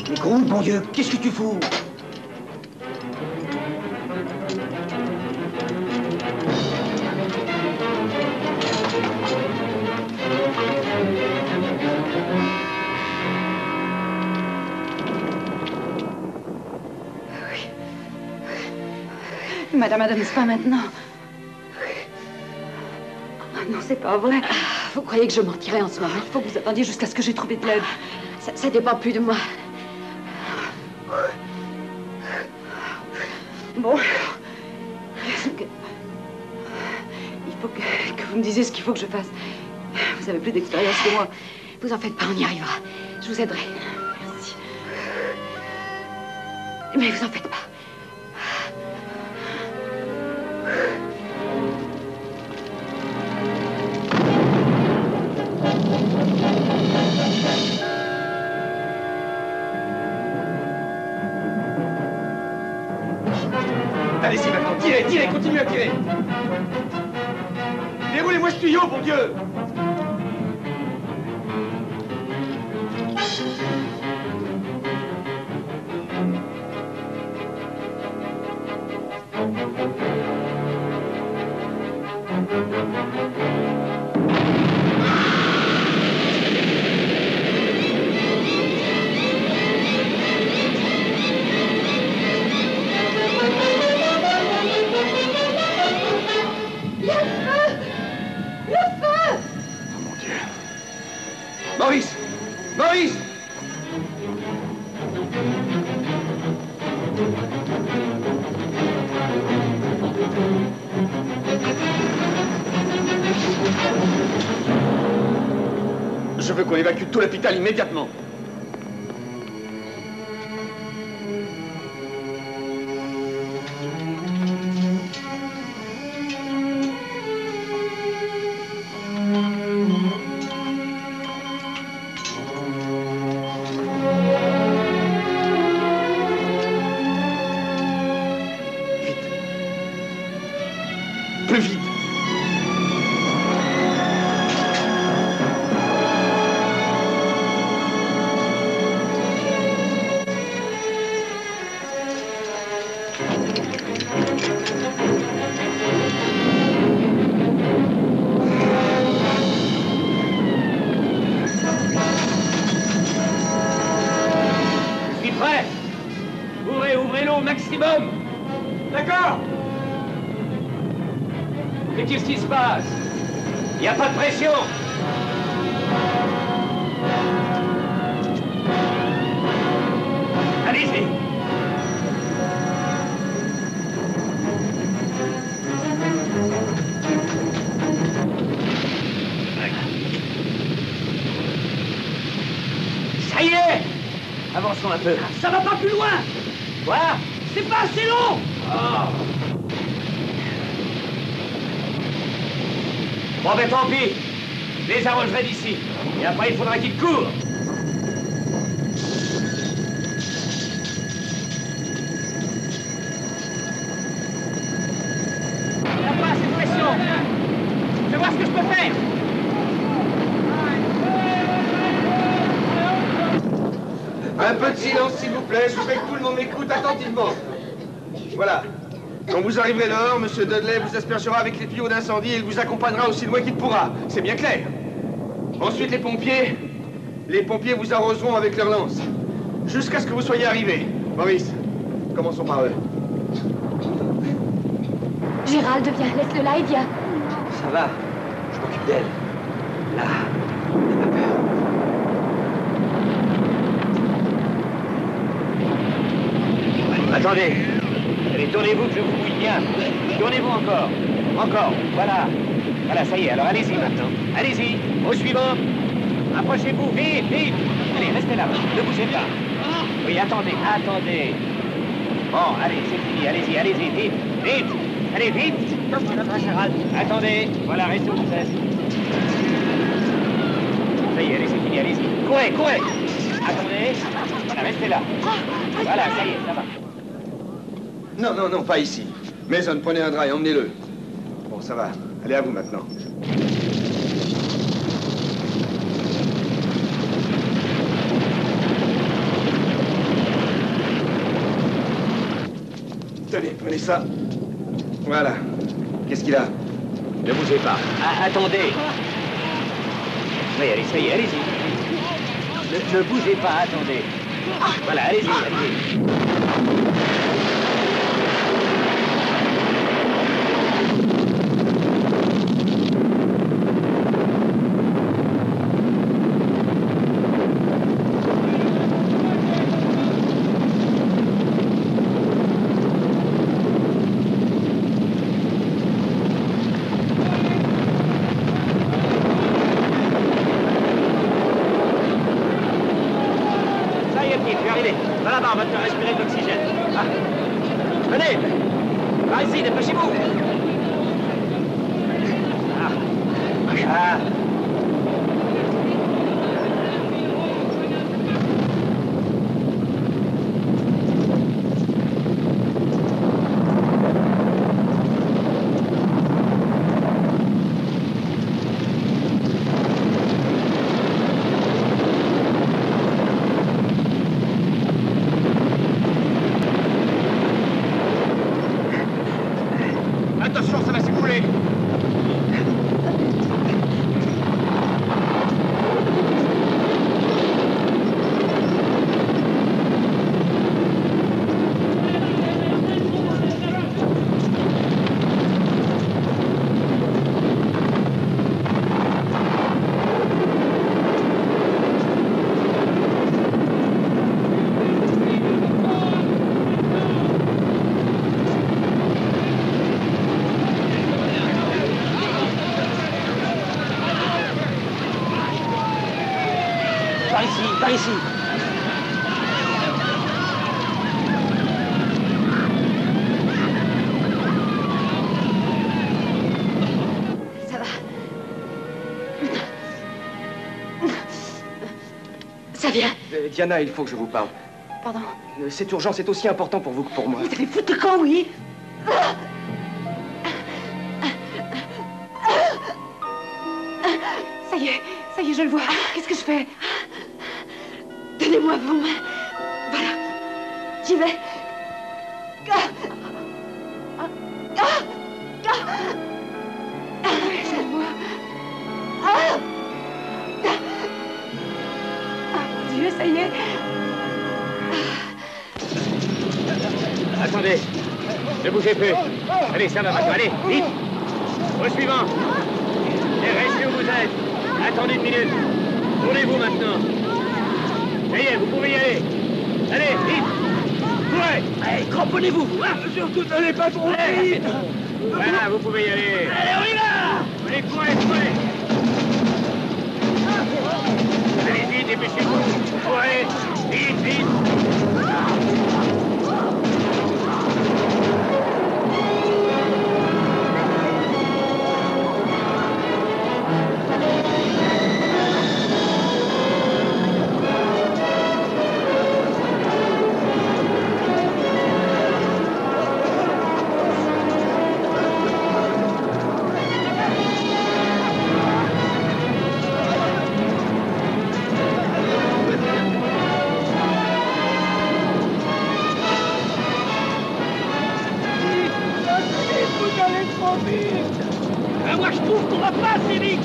Mais gros, bon Dieu, qu'est-ce que tu fous? Madame Adams, pas maintenant. Oh non, c'est pas vrai. Vous croyez que je mentirais en ce moment? Il faut que vous attendiez jusqu'à ce que j'ai trouvé de l'aide. Ça dépend plus de moi. Bon. Il faut que vous me disiez ce qu'il faut que je fasse. Vous avez plus d'expérience que moi. Vous en faites pas, on y arrivera. Je vous aiderai. Merci. Mais vous en faites pas. Allez-y maintenant, tirez, tirez, continuez à tirer. Déroulez-moi ce tuyau, bon Dieu. Maurice! Maurice! Je veux qu'on évacue tout l'hôpital immédiatement. Plus vite. Je suis prêt. Ouvrez-le au maximum. D'accord. Qu'est-ce qui se passe? Il n'y a pas de pression. Allez-y. descends un peu. Ça va pas plus loin. Quoi? C'est pas assez long. Bon, ben tant pis. Je les arrangerai d'ici. Et après, il faudra qu'ils courent. Il n'y a pas assez de pression. Je vais voir ce que je peux faire. Un peu de silence, s'il vous plaît. Je voudrais que tout le monde m'écoute attentivement. Voilà. Quand vous arriverez dehors, M. Dudley vous aspergera avec les tuyaux d'incendie et il vous accompagnera aussi loin qu'il pourra. C'est bien clair. Ensuite, les pompiers vous arroseront avec leurs lances. Jusqu'à ce que vous soyez arrivés. Maurice, commençons par eux. Gérald, viens, laisse-le là et viens. Ça va, je m'occupe d'elle. Là, n'aie pas peur. Attendez. Allez, tournez-vous que je vous mouille bien. Tournez-vous encore. Encore. Voilà. Voilà, ça y est. Alors allez-y maintenant. Allez-y. Au suivant. Approchez-vous. Vite, vite. Allez, restez là. Ne bougez pas. Oui, attendez. Attendez. Bon, allez, c'est fini. Allez-y, allez-y. Vite, vite. Allez, vite. Gérald. Attendez. Voilà, restez où vous êtes. Ça y est, allez, c'est fini. Allez-y. Courez, courez. Attendez. Voilà, restez là. Voilà, ça y est, ça va. Non, non, non, pas ici. Mason, prenez un drap et emmenez-le. Bon, ça va. Allez, à vous maintenant. Tenez, prenez ça. Voilà. Qu'est-ce qu'il a? Ne bougez pas. Ah, attendez. Oui, allez, ça y est, allez-y. Ne bougez pas, attendez. Voilà, allez-y, allez-y. On va te faire respirer de l'oxygène. Ah. Venez. Par ici, dépêchez-vous. Ah. Ah. Attention, ça va s'écouler. Par ici. Ça va. Ça vient. Diana, il faut que je vous parle. Pardon? C'est urgent, c'est aussi important pour vous que pour moi. Vous allez foutre le camp, oui. Ça y est, je le vois. Qu'est-ce que je fais? Donnez-moi vos mains. Voilà. J'y vais. Aide-moi. Mon Dieu, ça y est. Attendez. Ne bougez plus. Allez, ça va maintenant. Allez, vite. Au suivant. Et restez où vous êtes. Attendez une minute. Tournez-vous maintenant. Ça y est, vous pouvez y aller. Allez, vite. Courez. Allez, cramponnez-vous. Surtout, n'allez pas trop vite. Voilà, vous pouvez y aller. Allez, on y va. Allez, courez, courez. Allez, vite, dépêchez-vous. Courez. Vite, vite. moi je trouve qu'on va pas assez vite.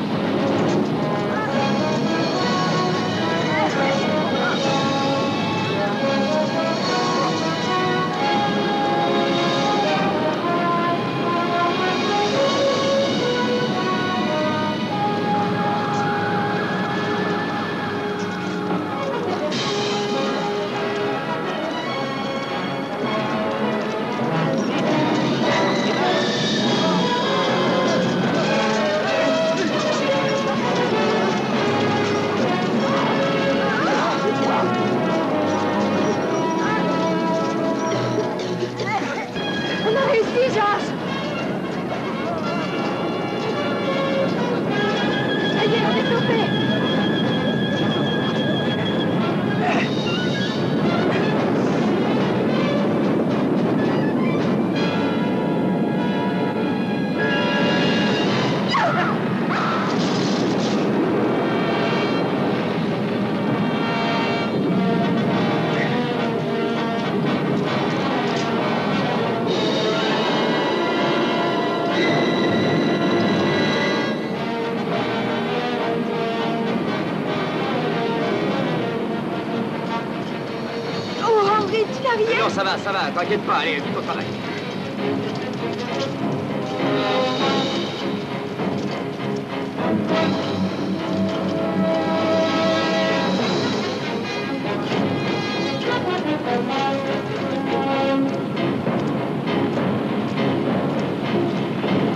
Non, ça va, t'inquiète pas, allez, vite au travail.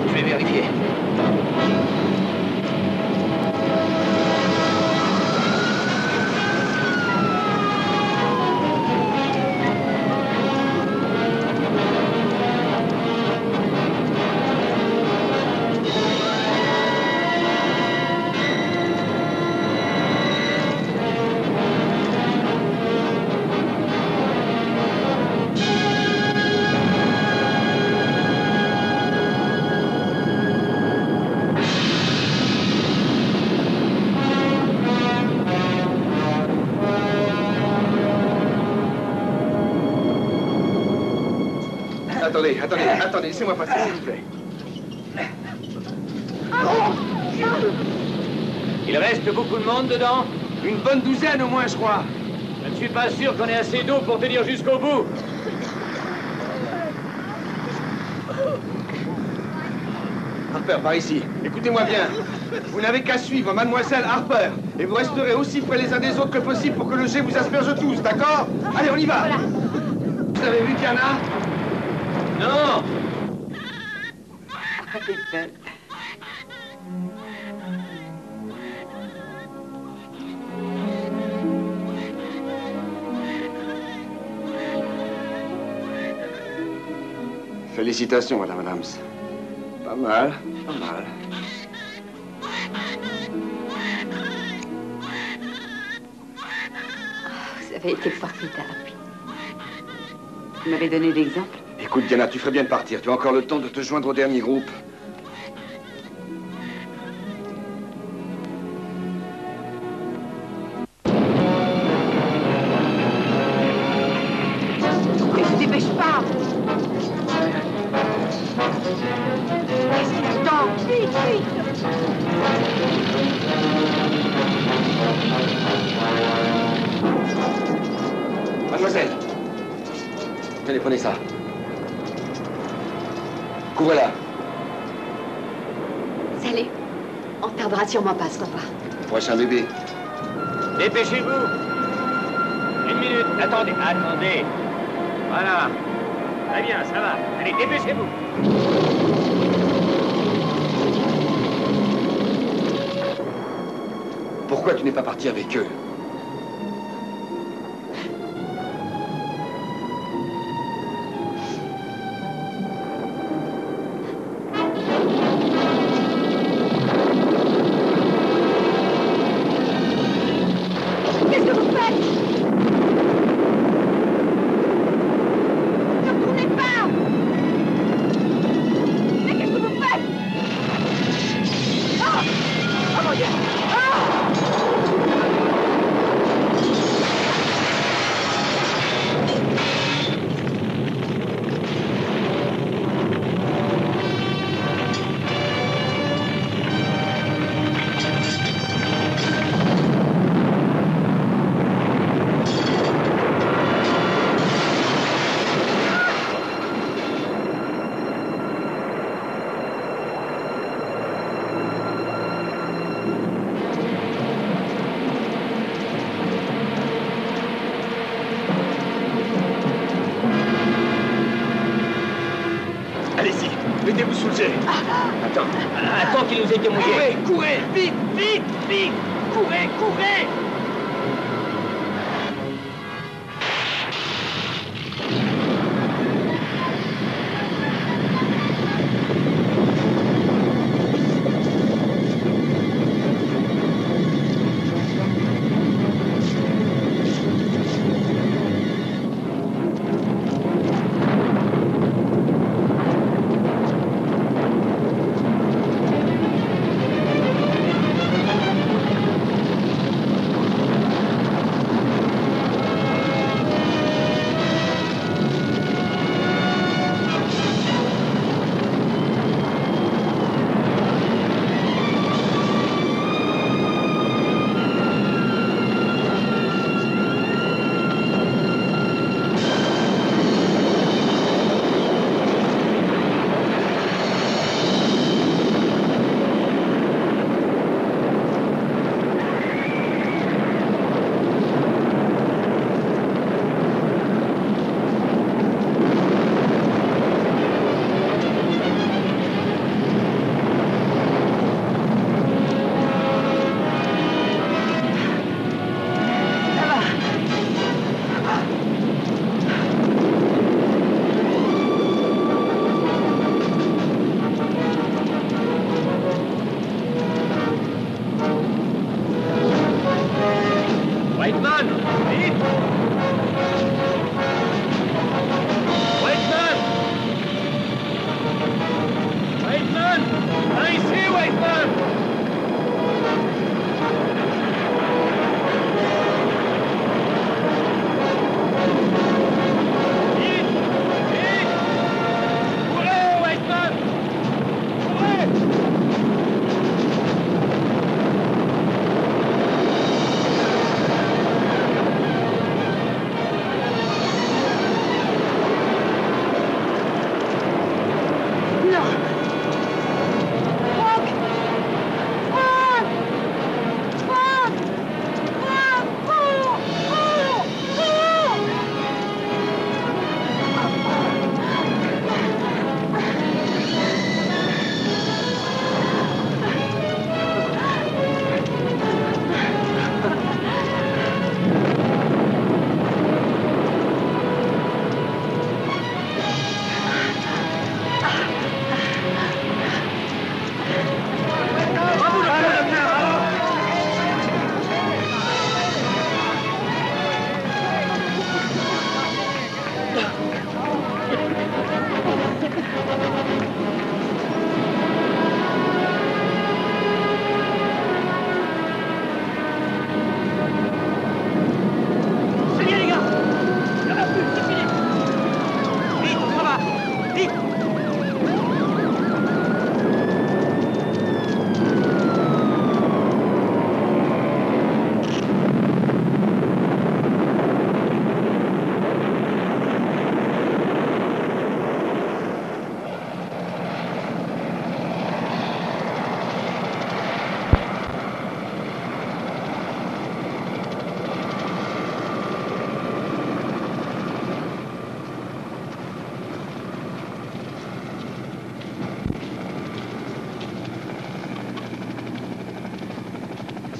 Je vais vérifier. Attendez, laissez-moi passer, s'il vous plaît. Il reste beaucoup de monde dedans? Une bonne douzaine au moins, je crois. Je ne suis pas sûr qu'on ait assez d'eau pour tenir jusqu'au bout. Harper, par ici. Écoutez-moi bien. Vous n'avez qu'à suivre Mademoiselle Harper. Et vous resterez aussi près les uns des autres que possible pour que le jet vous asperge tous, d'accord? Allez, on y va. Vous avez vu Diana? Non! Félicitations, Madame Adams. Pas mal, pas mal. Vous avez été formidable. Vous m'avez donné l'exemple. Écoute, Diana, tu ferais bien de partir. Tu as encore le temps de te joindre au dernier groupe. Mais ne dépêche pas. Qu'est-ce qu'il attend? Vite, vite. Mademoiselle, tenez, prenez ça. Couvrez-la. Salé, on ne tardera sûrement pas à ce repas. Prochain bébé. Dépêchez-vous. Une minute. Attendez. Voilà. Très bien, ça va. Allez, dépêchez-vous. Pourquoi tu n'es pas parti avec eux? Attends qu'il nous ait été mouillé. Courez, vite, vite, vite. Courez, courez.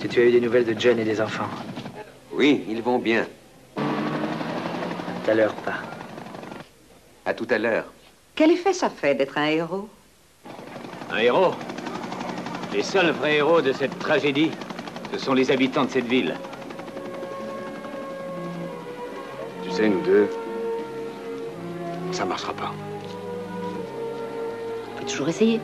Si tu as eu des nouvelles de Jen et des enfants. Oui, ils vont bien. Tout à l'heure, pas. À tout à l'heure. Quel effet ça fait d'être un héros? Un héros? Les seuls vrais héros de cette tragédie, ce sont les habitants de cette ville. Tu sais, nous deux, ça marchera pas. On peut toujours essayer.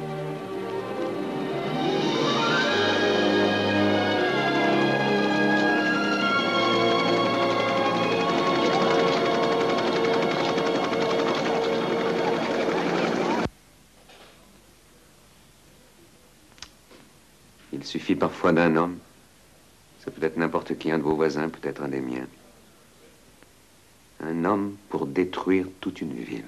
Il suffit parfois d'un homme. Ça peut être n'importe qui, un de vos voisins, peut-être un des miens. Un homme pour détruire toute une ville.